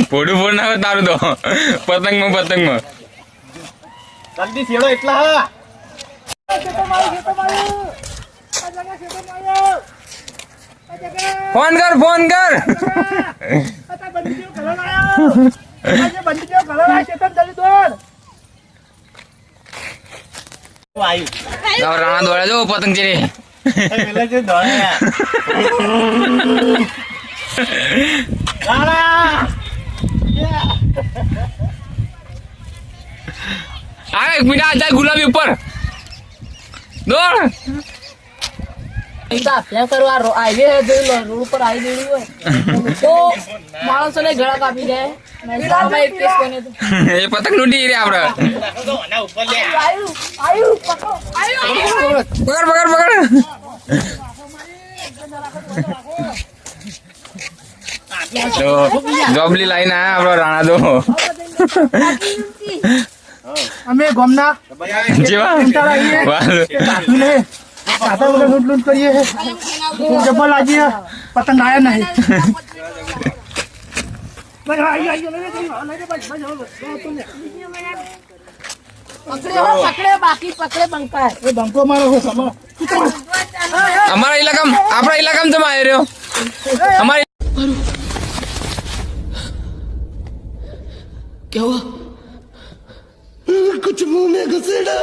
ફોટું ફોડ નાખો તારું તો પતંગમાં જલ્દી શેડો એટલા હા ફોન કર રાણા દોડે જો પતંગ છે એક મિનિટ આ જાય ગુલાબી ઉપર દોડ રોડ ઉપર આવી ગયું હોય તો માણસો ને ગળા કાપી જાય એ પતંગ લૂંટી રે આપડે પકડ જોબલી લાઈન આયા આપડો રાણા તો અમે ગમના लूट करिए जब्बा लाजिए पतंग आया नहीं पकड़े बाकी पकड़े बंका है बंको मारो हो समझ हमारा આપણા ઇલાકામાં તમે આવી રહ્યો हमारे क्या हुआ कुछ मुंह में घुसेड़ा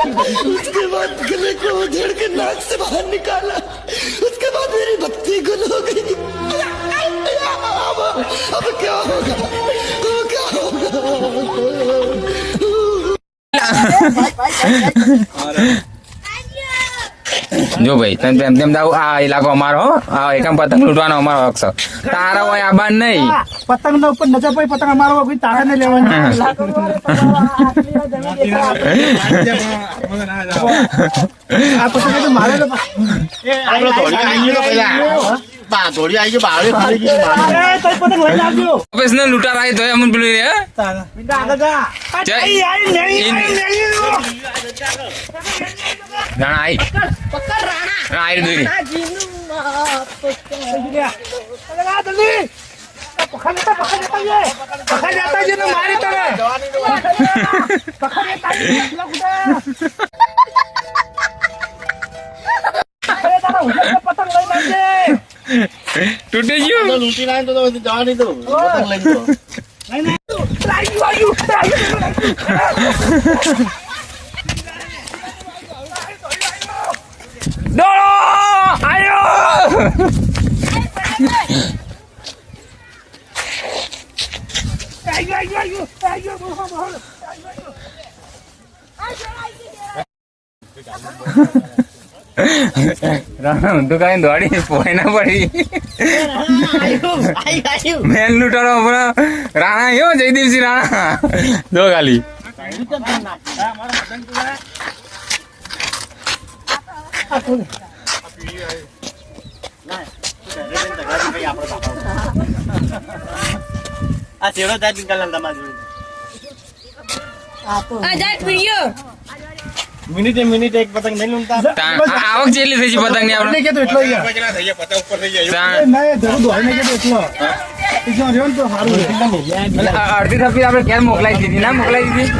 उसके बाद गले को उधेड़ के नाक से बाहर निकाला उसके बाद मेरी भक्ति को જો ભાઈ તમે તેમ તેમ જાવ આ ઇલાકો અમારો હો. આ એકમ પતંગ લૂંટવાનો અમારો હક છે. તારા હોય આ બાન નહીં. પતંગ ના ઉપર નજર પડી પતંગ અમારો કોઈ તારે નહીં લેવાની આ પતંગ તો મારે તો ધોળી આવી ગયો બારે પતંગ લઈને આવજો પ્રોફેશનલ લૂંટાર આવી તો અમને પેલું રે રાણા આઈ રાણા આઈ દોરી તૂટી ગયું લૂંટી લાય તો જવા નહીં તો પતંગ લઈ ગયો દોડો આયો રાણા ઊંધું કઈ દોડી પોઈ ના પડી મેન લૂંટારો રાણા આવ્યો જયદીપસિંહ રાણા દો ખાલી આ ચેડો જાય નિકાલ તમારી મિનિટ એક પતંગ નહીં લૂંટતા આવક જેટલી થઈ છે પતંગ ની આપણે કે તો એટલો યાર પતંગ ઉપર થઈ જાય નહીં ધરું ધોઈ ને કે તો એટલો એટલો રહ્યો ને તો સારું અડધી થપી આપણે ક્યાં મોકલાઈ દીધી ના મોકલાઈ દીધી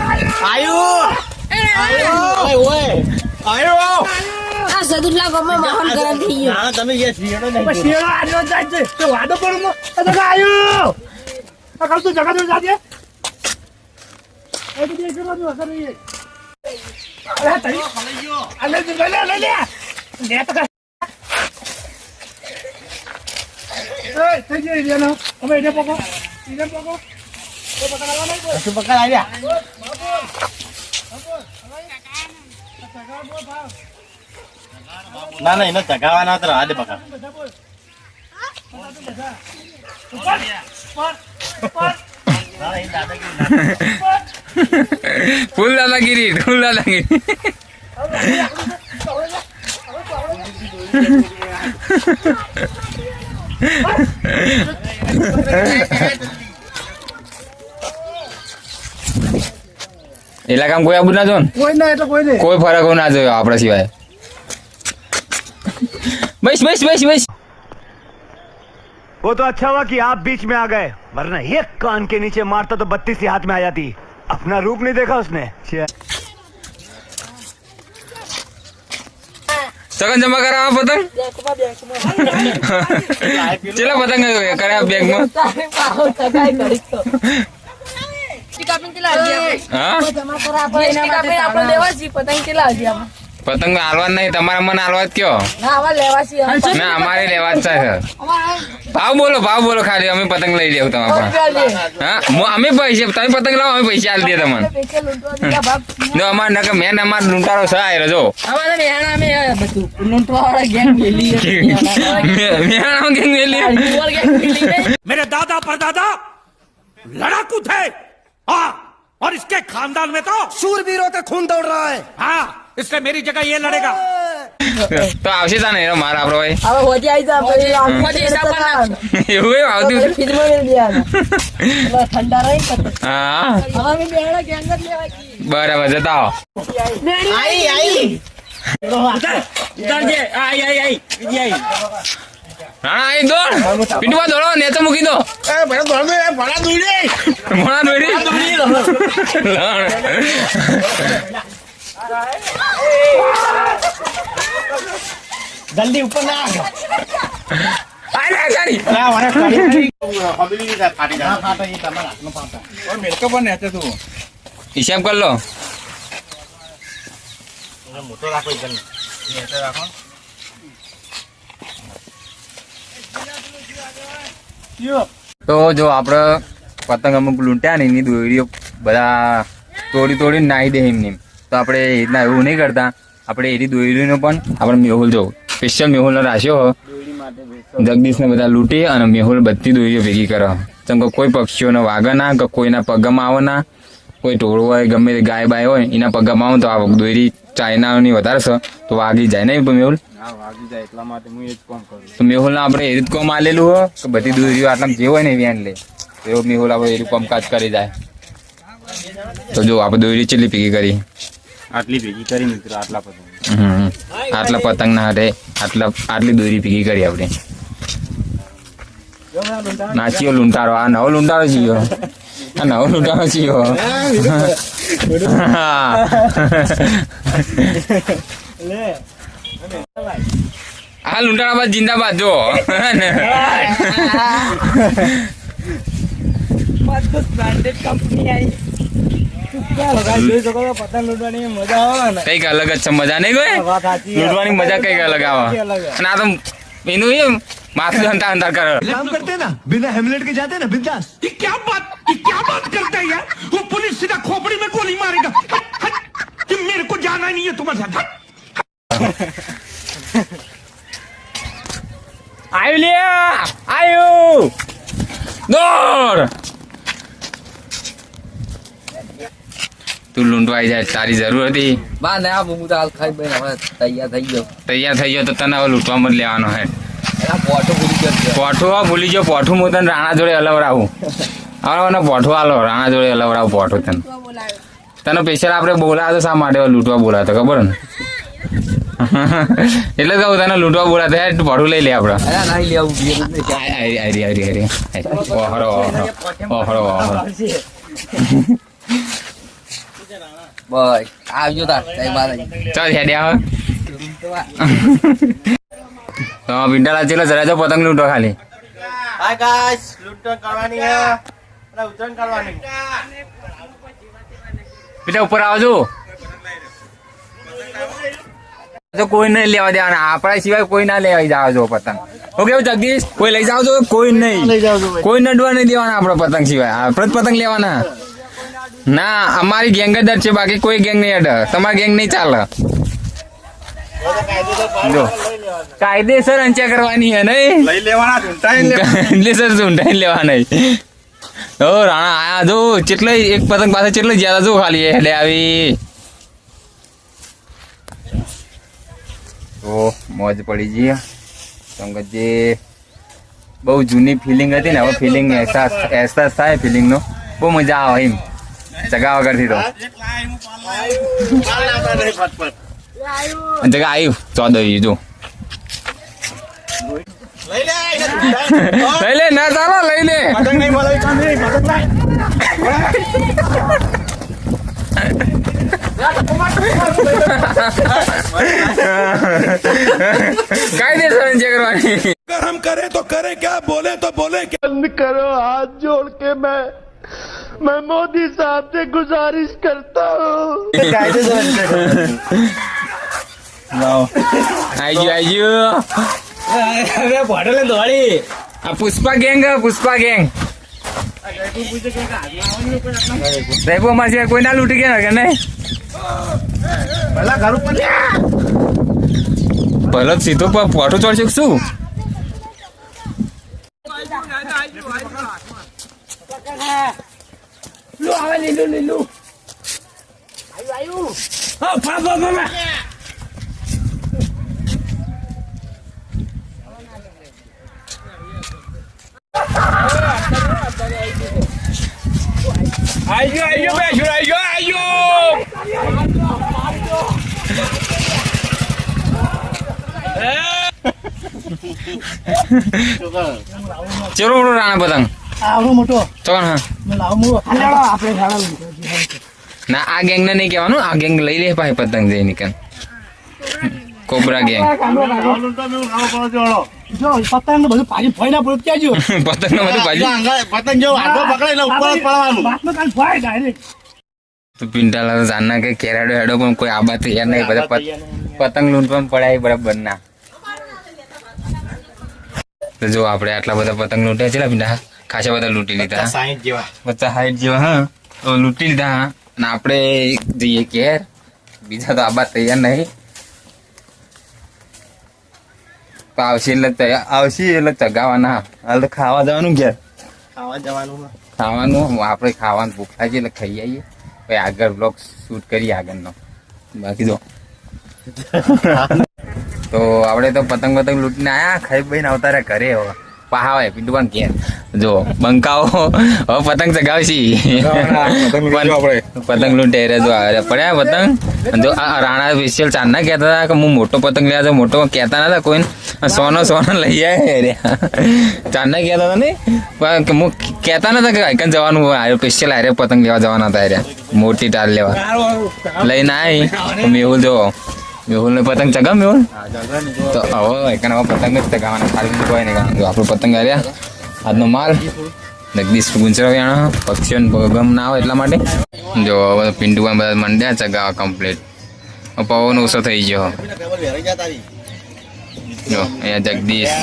આયો આ સદુલ્લા ગમે માહોલ ગરમ થઈ ગયો ના તમે જે શિયાળો નહીં શિયાળો આજો જાય છે તો વાડો પર મો તો આયો આ કાલ તો જગા દે જાજે એ તો દેખ લો જો અસર નહીં અરે તઈ ફલાઈ ગયો અલે લે લે તો એ થઈ ગઈ રે ના હવે એને પકો તો પકડ આવા નહીં તો પકડ આવ્યા ના ના એને ચગાવવાના તો આડે પકડ ફૂલ દાદાગીરી એલા કામ કોઈ આબુ ના જો કોઈ ના એટલે કોઈ નહીં કોઈ ફરક ના જોયો આપણા સિવાય બસ वो तो अच्छा हुआ कि आप बीच में आ गए वरना एक कान के नीचे मारता तो 32 ही हाथ में आ जाती अपना रूप नहीं देखा उसने સગન જમા કરાવો પતંગ ચેલા પતંગ કર્યા બેગ માં પતંગ હાલવા નહીં તમારા મને હાલવા જ કયો ના અમારે લેવા જ છે ભાવ બોલો ખાલી અમે પતંગ લઈ લેવું તમારા હા અમે પૈસા તમે પતંગ લાવો અમે પૈસા આલી દે તમને જો અમાર નકે મેન અમાર લૂંટારો છે આયરો જો मेरे दादा परदादा लड़ाकू थे हाँ और इसके खानदान में तो शूरवीरों का खून दौड़ रहा है हाँ इसलिए मेरी जगह ये लड़ेगा તો આવશે તા ને મારા આપણો ભાઈ હવે હોજી આવી જા પછી આંખોથી હિસાબ આવતું ફ્રીજમાં મેલ દેવાના ઠંડા રહી હા હવે મે બેડા ગેંગ જ લેવા બરાબર જતા આવો આઈ ઉતારજે આઈ રાણા આઈ દોડ પીટવા દોડો ને તો મૂકી દો એ ભણા દોડી મોણા દોડી જલ્દી ઉપર ના આલે ગાડી મેલકો પણ ને તું હિસાબ કર લો મોટો રાખો રાખો તો જો આપણે પતંગ અમુક લૂંટ્યા ને એની દોરીઓ બધા તોડીને નાહી દે એમની તો આપણે એ રીતના એવું નહીં કરતા, આપણે એની દોરીનો પણ આપણે મેહુલ જો સ્પેશિયલ મેહુલનો રાખ્યો જગદીશને બધા લૂંટી અને મેહુલ બધી દોરીઓ ભેગી કરે. જેમ કે કોઈ પક્ષીઓને વાગે ના, કે કોઈના પગમાં આવે ના, કોઈ ટોળું હોય ગમે તે ગાય બાય હોય એના પગમાં આવે તો આ દોરી ચાઇનાની વધારે છે તો વાગી જાય નહીં મેહુલ? વાગી જાય એટલા માટે હું એ જ કામ કરું. તો મેહુલને આપણે એ રીત કોમ આલેલું હોય કે બધી દોરીઓ આટલા જે હોય ને વેન લે એવો મેહુલ આપણે એ કામકાજ કરી જાય. તો જો આપણે દોરી કેટલી ભેગી કરી, આટલી ભેગી કરી મિત્રો, આટલા પતંગ. આટલા પતંગ ના હાથે આટલી દોરી ભેગી કરી આપણે. નાચીઓ લૂંટારો, આ નવો લૂંટારો છીએ, આ નવો લૂંટારો છીએ. આ લૂંટારા બાદ જિંદાબાદ જો. કઈક અલગ જ છે મજા નહીં ગઈ લૂંટવાની મજા કઈક અલગ આવે. અને આ તો એનું એમ માથું હંતા હંતા કરે. काम करते ना बिना हेमलेट के जाते ना बिंदास. क्या बात करता है यार? वो पुलिस सीधा खोपड़ी में गोली मारेगा. कि मेरे को जाना ही नहीं है तुम्हारे साथ. આયુ લે આયુ દોડ. તું લૂંટવાઈ જાય તારી જરૂર હતી? બા ને આ હું તો હાલ ખાઈ ભાઈ હવે તૈયાર થઈ ગયો. તૈયાર થઈ ગયો તો તને હવે લૂંટવામાં જ લેવાનો હે. પોઠો ભૂલી ગયો. પોઠું ભૂલી ગયો. પોઠું હું તને રાણા જોડે હલવડાવું. હવે પોઠું હાલો રાણા જોડે હલવડાવું પોઠું તને. તને સ્પેશિયલ આપણે બોલાવો શા માટે લૂંટવા બોલાતો ખબર ને? એટલે કહું તને લૂંટવા બોલાતો હે પોઠું લઈ લે આપણે. બસ આવજો તાર કઈ વાત ચાલ હેડ્યા હવે. તો પિંડાલા ચેલો જરા જો પતંગ લૂંટો ખાલી. હાય ગાઈસ, લૂંટણ કરવાની હે અને ઉતરણ કરવાની. બેટા ઉપર આવજો. તો કોઈ નહીં લેવા દેવાના, આપણા સિવાય કોઈ ના લેવા જાવ જો પતંગ. ઓકે જગદીશ, કોઈ લઈ જાવ છો? કોઈ નહીં, કોઈ નડવા નહીં દેવાના આપણે પતંગ સિવાય. આપણે જ પતંગ લેવાના. ના અમારી ગેંગ જ છે, બાકી કોઈ ગેંગ નહીં અડે. તમારી ગેંગ નહીં ચાલે. જો કાયદેસર અંચા કરવાની હે નહીં લઈ લેવાના કાયદેસર ઝૂંટાઈ લેવાના. ઓ રાણા આયા જો કેટલે એક પતંગ પાસે કેટલે જ્યાદા જો ખાલી હેડે આવી. તો મોજ પડી ગઈ સંગતજી. બહુ જૂની ફિલિંગ હતી ને, હવે ફિલિંગ અહેસાસ થાય ફિલિંગનો. બહુ મજા આવે એમ જગા વગરથી. તો જગા આવ્યું 14 જો લઈ લે ના ચાલો લઈ લે. કાયદેસર અંચા કરવાની. अगर हम करे तो करे क्या, बोले तो बोले क्या. बंद करो हाथ जोड़ के मैं मोदी साहब से गुजारिश करता हूँ. આઈજો આ પુષ્પા ગેંગ સાહેબ અમારે સિવાય કોઈ ના લૂંટી ગયા કે નહીં? ભલો સીધો પોઠો ચડશે શું? લીલું ચલો મોટો રાણા પતંગ આવડો મોટો ચોકન. હા ના આ ગેંગ ને નહીં કહેવાનું, આ ગેંગ લઈ લે ભાઈ પતંગ જઈ નીકળ. કોબરા ગેંગ પતંગ બધું પાછી ફોઈના પડત ક્યાં જો પતંગ નું બધું ભાજી પતંગ જો આગળ પકડે એટલે ઉપર જ પડવાનું. તો પિંટાલા તો જાણના કે કેરાડો હેડો પણ કોઈ આબા તૈયાર નહીં. બધા પતંગ લૂંટવા પડાય બરાબર ના. તો જો આપણે આટલા બધા પતંગ લૂંટ્યા છે પિંડા, ખાસા બધા લૂંટી લીધા 60 જેવા 50-60 જેવા. હા તો લૂંટી લીધા. અને આપણે જઈએ ઘેર બીજા તો આબા તૈયાર નહીં. તો આવશે એટલે ચગાવાના. હાલ તો ખાવા જવાનું ઘેર. ખાવાનું આપણે ખાવાનું ભૂખ લાગી એટલે ખાઈ આવીએ. પછી આગળ બ્લોગ શૂટ કરીએ આગળનો. બાકી તો તો આપણે તો પતંગ લૂંટીને આયા, ખાઈ બહીને આવતા રહ્યા ઘરે. હવે પહાવે પીંડુ પણ ઘેર જો બંકાઓ હવે પતંગ ચગાવશી. પતંગ લૂંટે જો પડ્યા પતંગ. જો આ રાણા સ્પેશિયલ ચાંદના કહેતા હતા કે હું મોટો પતંગ લેવા જાઉં. મોટો કહેતા નતા કોઈને, સોનો લઈ આવે. ચાંદના કહેતા હતા ને કે હું કહેતા નતા કે આઈકન જવાનું સ્પેશિયલ હારે પતંગ લેવા જવાના હતા હારે મોટી ટાલ લેવા. લઈને આવી મેહુલ જો મેહુલ ને પતંગ ચગાવ. મેહુલ તો હવે આઈકન હવે પતંગ જ ચગાવવાના, ખાલી કોઈ નહીં. જો આપણું પતંગ હાર્યા આજનો માલ જગદીશ ગુંચરાવ્યા. પક્ષીઓને ગમ ના આવે એટલા માટે. જો હવે પિંડુમાં બધા મંડ્યા ચગાવવા કમ્પ્લીટ. પવન ઓછો થઈ ગયો. જો અહીંયા જગદીશ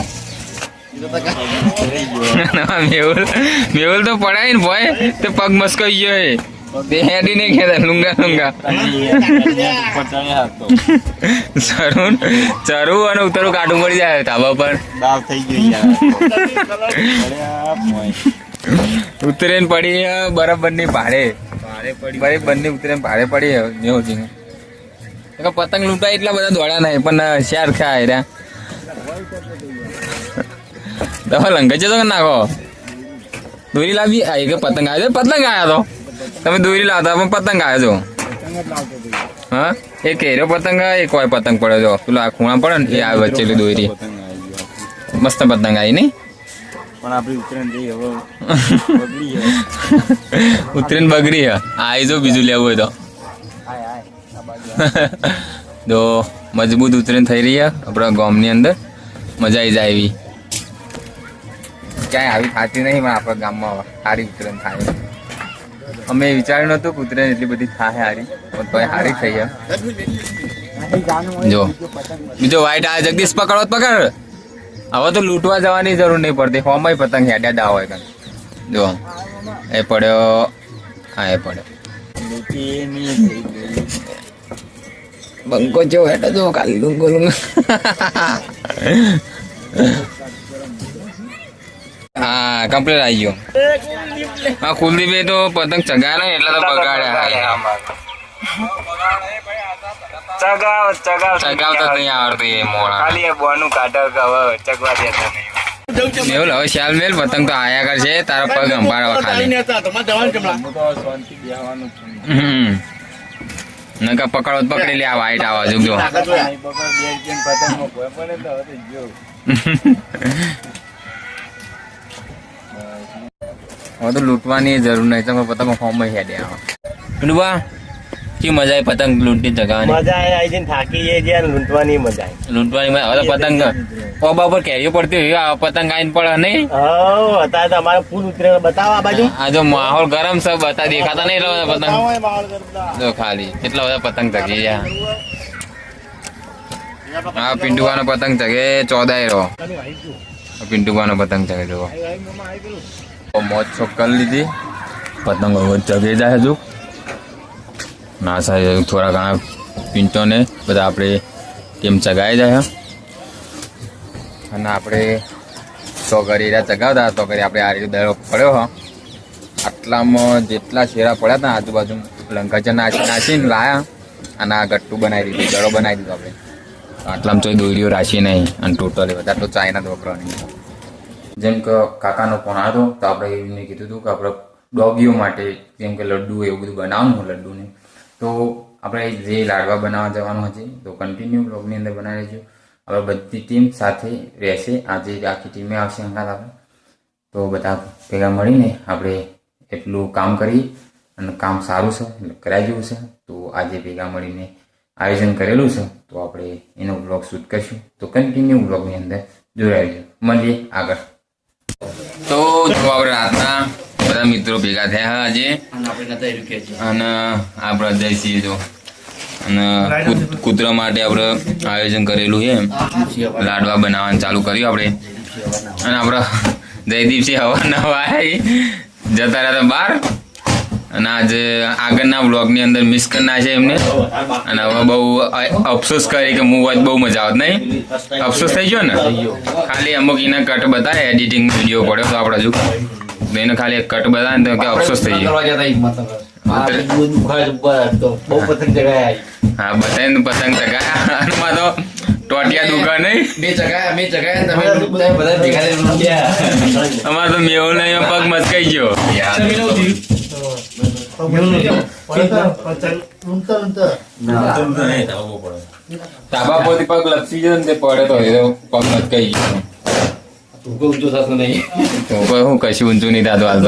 મેહુલ તો પડાય ને ભાઈ તે પગ મસ્કાઈ ગયો. તે હેડી ને ખેતા લુંગા ચરું અને ઉતરું કાઢું પડી જાય ધાબા પર. ઉતરેન પડી બરાબર ની ભાડે બંને ઉતરેન ભાડે પડી. મેહુલજી પતંગ લૂંટાય એટલા બધા દોડ્યા નહીં પણ શેર ખાય રહ્યા. તમે લંઘાઈ જતો નાખો દોરી લાવી. આ એક પતંગ આવ્યો. પતંગ આવ્યા તો તમે દોરી લાવતા પણ પતંગ આવ્યો છો. હા એ કેરો પતંગ એ કોઈ પતંગ પડ્યો છો. પેલો આ ખૂણા પડે ને એ આવે વચ્ચે દોરી મસ્ત પતંગ આવી નહીં. પણ આપડી ઉતરેન બગડી હે. આવી જો બીજું લેવું હોય તો મજબૂત ઉતરેન થઈ રહી આપણા ગામની અંદર. મજા આવી જાય એવી. ક્યાંય આવી ખાતી નહીં પણ આપણા ગામમાં સારી ઉતરેન થાય. અમે વિચાર્યું નતું કે ઉતરેન એટલી બધી થાય સારી, પણ તો સારી થઈ જાય. જો બીજો વાઈટ આવે જગદીશ પકડો પકડ. હવે તો લૂંટવા જવાની જરૂર નહીં પડતી. હોમાં પતંગ હેડ્યા દા હોય કાન. જો એ પડ્યો. હા એ પડ્યો. બંકો જો હેઠો જો ખાલી લુંગો હા કમ્પ્લીટ આવી ગયો. હા કુલદીપે તો પતંગ ચગાવ્યા ને એટલે તો બગાડ્યા. ચગાવતા નહીં આવડતું એ મોણા. મેહુલ હવે શ્યાલ મેલ પતંગ તો આયા કરશે. તારા પગ અંબાડવા ખાલી. નકા પકડો પકડી લે. આ વાઈટ આવા જો હવે તો લૂંટવાની જરૂર નહીં. તમે પતંગ ફોર્મ હેડે આવા કે મજા આવી પતંગ લૂંટી ચગાવવાની. મજા આવી થાકી જાય લૂંટવાની મજા આવી. લૂંટવાની હવે પતંગ ઓબા ઉપર કેરીઓ પડતી હોય પતંગ આવીને પડે નહીં. અત્યારે તો અમારે ફૂલ ઉતરે બતાવો બાજુ. આ જો માહોલ ગરમ છે બતા દેખાતા નહીં એટલા બધા પતંગ. જો ખાલી કેટલા બધા પતંગ ચગી ગયા. હા પિન્ટુવાનો પતંગ ચગે 14 પિન્ટુવાનો પતંગ ચગે. જો મોજ શોખ કરી લીધી. પતંગ ચગે જાય હજુ ના સાહેબ. થોડા ઘણા પિન્ટોને બધા આપણે ટીમ ચગાવી જાય. અને આપણે તો કરી ચગાવતા તો કરી આપણે આ રીતે દડો પડ્યો. આટલામાં જેટલા શેરા પડ્યા હતા આજુબાજુ લંકાચા નાચીને લાયા અને આ ગટ્ટું બનાવી દીધું. દડો બનાવી દીધો આપણે. આટલામાં તો દોરીઓ રાશી નહીં અને ટોટલી બધા તો ચાઇના ડોકરા નહીં. જેમ કે કાકાનો ફોન આવ્યો તો આપણે એમને કીધું હતું કે આપણે ડોગીઓ માટે જેમ કે લડ્ડુ એવું બધું બનાવવાનું લડ્ડુને. તો આપણે જે લાડવા બનાવવા જવાનું હશે તો કન્ટિન્યુ બ્લોગની અંદર બનાવી લેજો. હવે બધી ટીમ સાથે રહેશે. આજે આખી ટીમે આવશે હંગાત આપણે. તો બધા ભેગા મળીને આપણે એટલું કામ કરી અને કામ સારું છે એટલે કરાઈ જેવું છે. તો આજે ભેગા મળીને આયોજન કરેલું છે તો આપણે એનો બ્લોગ શૂટ કરીશું. તો કન્ટિન્યુ બ્લોગની અંદર જોડાઈ મળીએ આગળ. તો જો આપણે રાતના બધા મિત્રો ભેગા થયા આજે અને આપણે જઈશું જો અને કૂતરા માટે આપણે આયોજન કરેલું છે. લાડવા બનાવવાનું ચાલુ કર્યું આપણે. અને આપણે જયદીપસિંહ હવા નવા જતા રહ્યા બહાર અને આજે આગળના બ્લોગની અંદર મિસ કરી નાખે એમને અને હવે બહુ અફસોસ કરી કે હું બહુ મજા આવત નહીં અફસોસ થઈ ગયો ને ખાલી અમુક એના કટ બતાવે એડિટિંગ વિડીયો પડ્યો તો આપણે હજુ એને ખાલી એક કટ બતાવે ને તો કે અફસોસ થઈ ગયો હા બતાવીને પતંગ ચગાયા આમાં તો ટોટિયા દુકા નહીં અમારે તો મેવો નહીં પગ મચકાઈ ગયો તાબા પોતી પગ લપસી ગયો ને તે પડે તો પગ મચકાઈ ગયો હું કશું ઊંચું નહીં થતું હાલ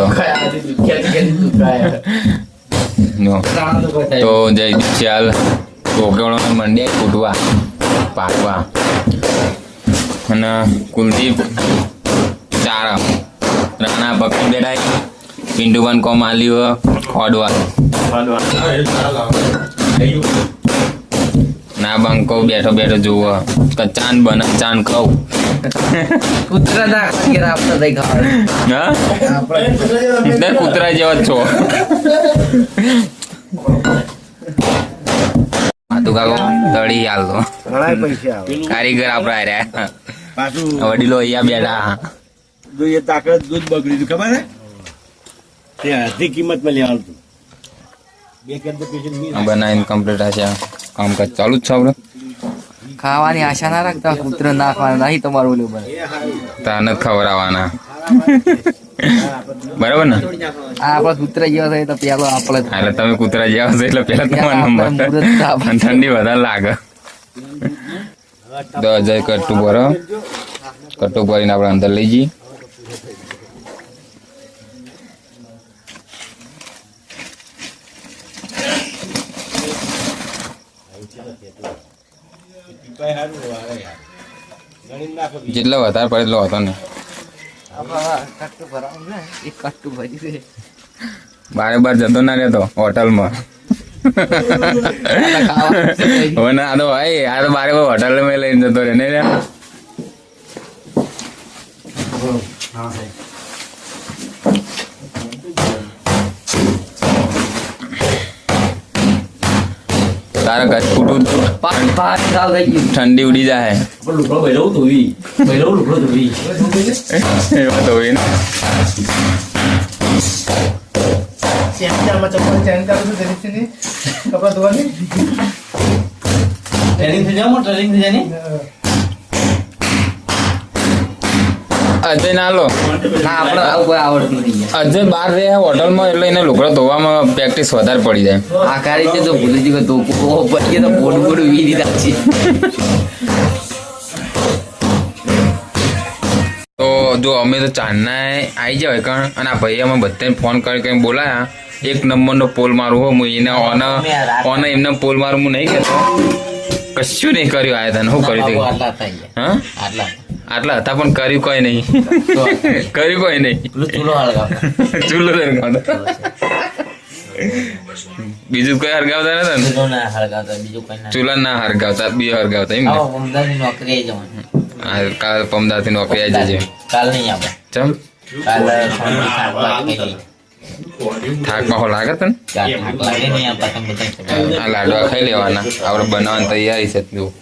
તો જયદીપ ચાલ કોકડોના મંડ્યા કૂટવા પાકવા અને કુલદીપ ચાર રાણા પક્ષી બેઠા પિંડુબાન કોમ આલ્યું ખોડવા ના બંકો બેઠો બેઠો જોવો કે ચાંદ બને ચાંદ ખાવ કૂતરા જેવા જ છો તું કાકો તળી હાલ તો કારીગર આપડે રહ્યા વડીલો અહીંયા બેઠા દૂધ બગડ્યું ખબર હે અડધી કિંમતમાં લેવાનું બનાવીને કમ્પ્લીટ હશે કામકાજ ચાલુ જ છે આપડે ખાવાની આશા ના રાખતા કૂતરો નાખવાના નહીં તમારું ઓલું બને તાને ખવડાવવાના બરાબર ને આપડે કૂતરા જેવા થાય તો પેલો આપડે એટલે તમે કૂતરા જેવા છો એટલે પેલા તમારો નંબર ઠંડી વધારે લાગે તો અજય કટ્ટુ ભરો કટ્ટુ ભરીને આપણે અંદર લઈ જઈએ જેટલો વધારે પડે એટલો હતો ને બારે બાર જતો ના રહેતો હોટલમાં હવે ના તો ભાઈ આ તો બારે બાર હોટલ માં લઈને જતો રહે નહીં તારા ઘર ફૂટું ઠંડી ઉડી જાય અજય ના લો અજય બહાર રહે હોટલમાં એટલે એને લુગડો ધોવામાં પ્રેક્ટિસ વધારે પડી જાય આ કારી તો ભૂલી ગયો તો પછી તો બોડું બોડું વી દીધા છે તો જો અમે તો ચાંદના આવી જાય કારણ અને આ ભાઈ અમે બધાને ફોન કરી બોલાયા એક નંબરનો પોલ મારું હો હું એને ઓને એમને પોલ મારું હું નહીં કહેતો કશું નહીં કર્યું આયા તને શું કર્યું હા આટલા હતા પણ કર્યું કોઈ નહીં કર્યું કોઈ નહીં ચૂલો બીજું કોઈ હરગાવતા નતા ને ચૂલા ના હરગાવતા બે હરગાવતા એમ કાલ પમદાર થી નોકરી આવી જજે કાલ નહીં આવે ચમ થાકમાં હો લાગે તને આ લાડવા ખાઈ લેવાના આપણે બનાવવાની તૈયારી છે તું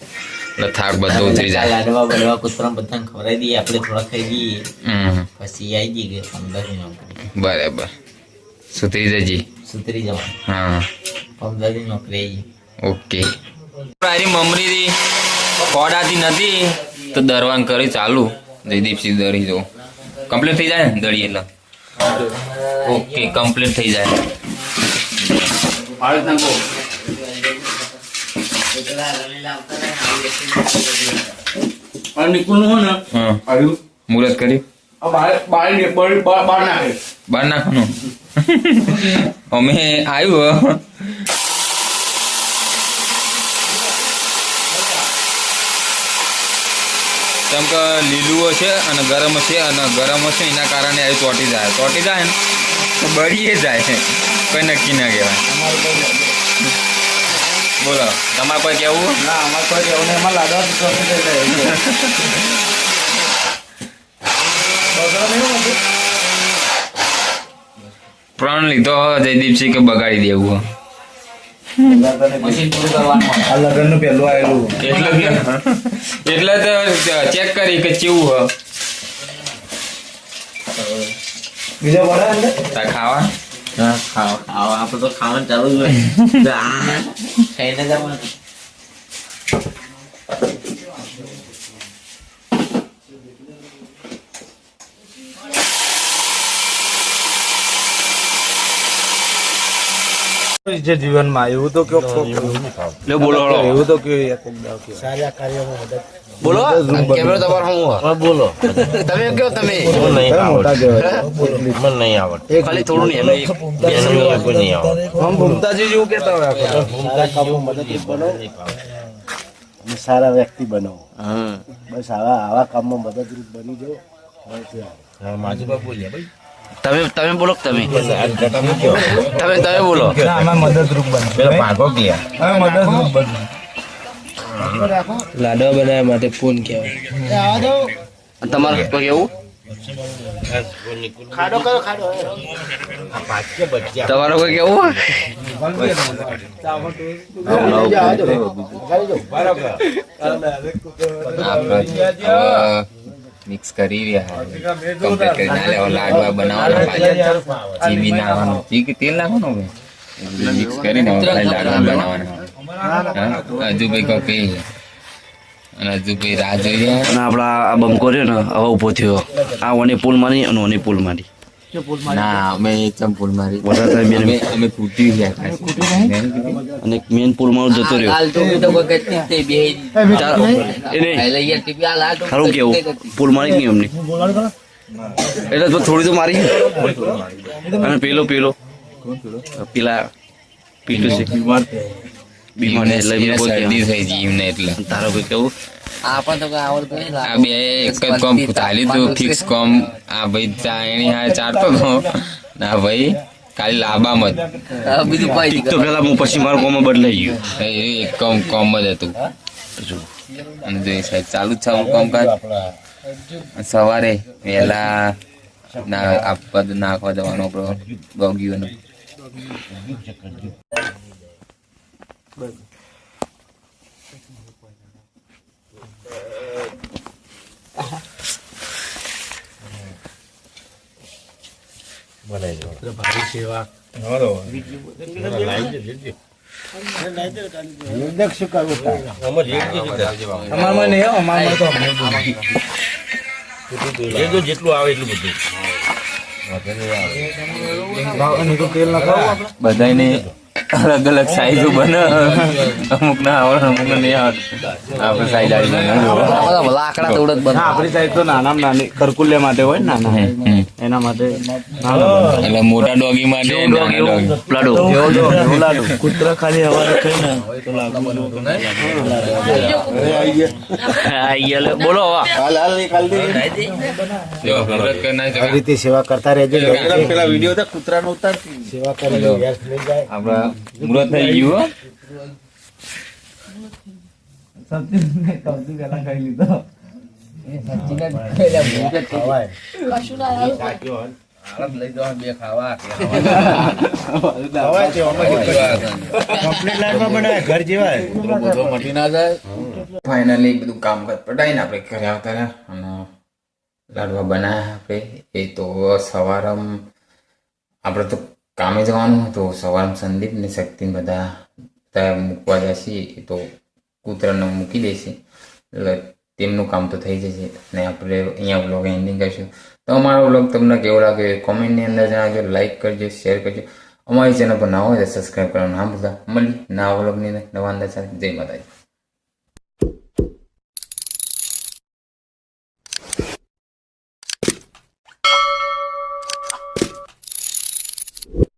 એટલે થાક બધો ઉતરી જાય લાડવા બડવા કૂતરા બધા ખવડાવી દઈએ આપણે થોડા ખાઈ દઈએ પછી આવી જઈએ 15 બરાબર સુધરી જવા હા 15 નોકરી આવી ઓકે તારી મમરી ખોડાતી નથી તો દરવાન કરી ચાલુ જયદીપસિંહ દરી જો કમ્પ્લીટ થઈ જાય ને દડી એટલે ઓકે કમ્પ્લીટ થઈ જાય મુહૂર્ત કરી બાર નાખવાનું અમે આવ્યું કેમ કે લીલું છે અને ગરમ છે એના કારણે આ ચોટી જાય ને તો બળીએ જાય કઈ નક્કી ના કહેવાય બોલો તમારે કોઈ કેવું ના અમારે કોઈ કેવું નહીં એમાં લાડવા પ્રણ લીધો જયદીપસિંહ કે બગાડી દેવું આ લગ્ન નું પેલું આવેલું એટલે તો ચેક કરી કે કેવું બીજા બને અંદર તા ખાવા ખાવા આપણે તો ખાવાનું ચાલુ જ હોય ખાઈને જવાનું જે જીવનમાં એવું તો કયો બોલો એવું તો કયો સારા કાર્યોમાં મદદ બોલો કેમેરો તમારો હું બોલો તમે કયો તમે મોટા મને નહીં આવડે ખાલી થોડું નહીં એમને નહીં આવડે હમ ભૂમતાજી જેવું કહેતા હોય સારા કામમાં મદદરૂપ બનો અને સારા વ્યક્તિ બનો બસ આવા કામમાં મદદરૂપ બની જાઓ માજુબા બોલ્યા ભાઈ તમે બોલો તમે બોલો આમાં મદદરૂપ બનો પેલો ભાગો ગયા મદદરૂપ બનો લાડવા બનાવવા માટે પૂન કહેવાય તમારે કોઈ કેવું તમારો કોઈ કેવું મિક્સ કરી રહ્યા કમ્પ્લીટ કરી નાખે લાડવા બનાવવાના ચીવી નાખવાનું તેલ નાખવાનું મિક્સ કરીને લાડવા બનાવવાના હજુ ભાઈ કપી અને હજુ ભાઈ રાહ જોઈએ અને આપડા આ બંકો રહ્યો ને હવે ઉભો થયો આ ઓની પુલ મારી અને ઓની પુલ મારી ના અમે ચંપુલ મારી અમે કૂટી ગયા અને મેન પુલ માં જતો રહ્યો સારું કેવું પુલ મારી નહીં અમને એટલે થોડી તો મારી અને પેલો પેલા પીલું છે બીમાર એટલે શરદી થઈ ગઈ એમને એટલે તારો કોઈ કેવું આ બે એક જ કોમ ચાલી તું ફિક્સ કોમ આ ભાઈ ચાયણી હા ચારતો હતો ના ભાઈ ખાલી લાંબામાં જ તો પેલા હું પછી મારું કોમ બદલાઈ ગયું એક કોમ જ હતું અને જો એ સાઈડ ચાલુ જ છે કામકાજ સવારે વહેલા નાખવા જવાનો આપણો ગોગીઓનો ભારી સેવા શું કરવું અમારમાં નહીં અમારમાં તો જેટલું આવે એટલું બધું તેલ નાખાવું બધાને અલગ અલગ સાઈઝ બને અમુક ના આવડે અમુક નહીં આવડે આપણે સાઈઝ આવી લાકડા તોડત બને આપણી સાઈડ તો નાનામાં નાની કરકુલ્યા માટે હોય ને નાના એના માટે એટલે મોટા ડોગી માટે લાડુ કૂતરા ખાલી હવારે ખાઈને બોલો આ રીતે સેવા કરતા રહેજો પેલા વિડીયો હતા કૂતરાનો ઉતાર સેવા કરી આપડા મુરત થઈ ગયું સૌથી પહેલા ખાઈ લીધો ફાઇનલી બધું કામ પટાઈને આપણે ઘરે આવતા રહ્યા અને લાડવા બનાવ્યા આપણે એ તો સવારે આપણે તો કામે જવાનું હતું સવારે સંદીપ ને શક્તિ બધા મૂકવા જશે એ તો કૂતરાને મૂકી દેશે એટલે તેમનું કામ તો થઈ જશે અને આપણે અહીંયા વ્લોગ એન્ડિંગ કરીશું તો અમારો વ્લોગ તમને કેવો લાગે કોમેન્ટની અંદર જણાવજો લાઈક કરજો શેર કરજો અમારી ચેનલ પર ના હોય તો સબસ્ક્રાઈબ કરવાનું ના ભૂલતા મળી નવા વ્લોગની નવા અંદર સાથે જય માતાજી.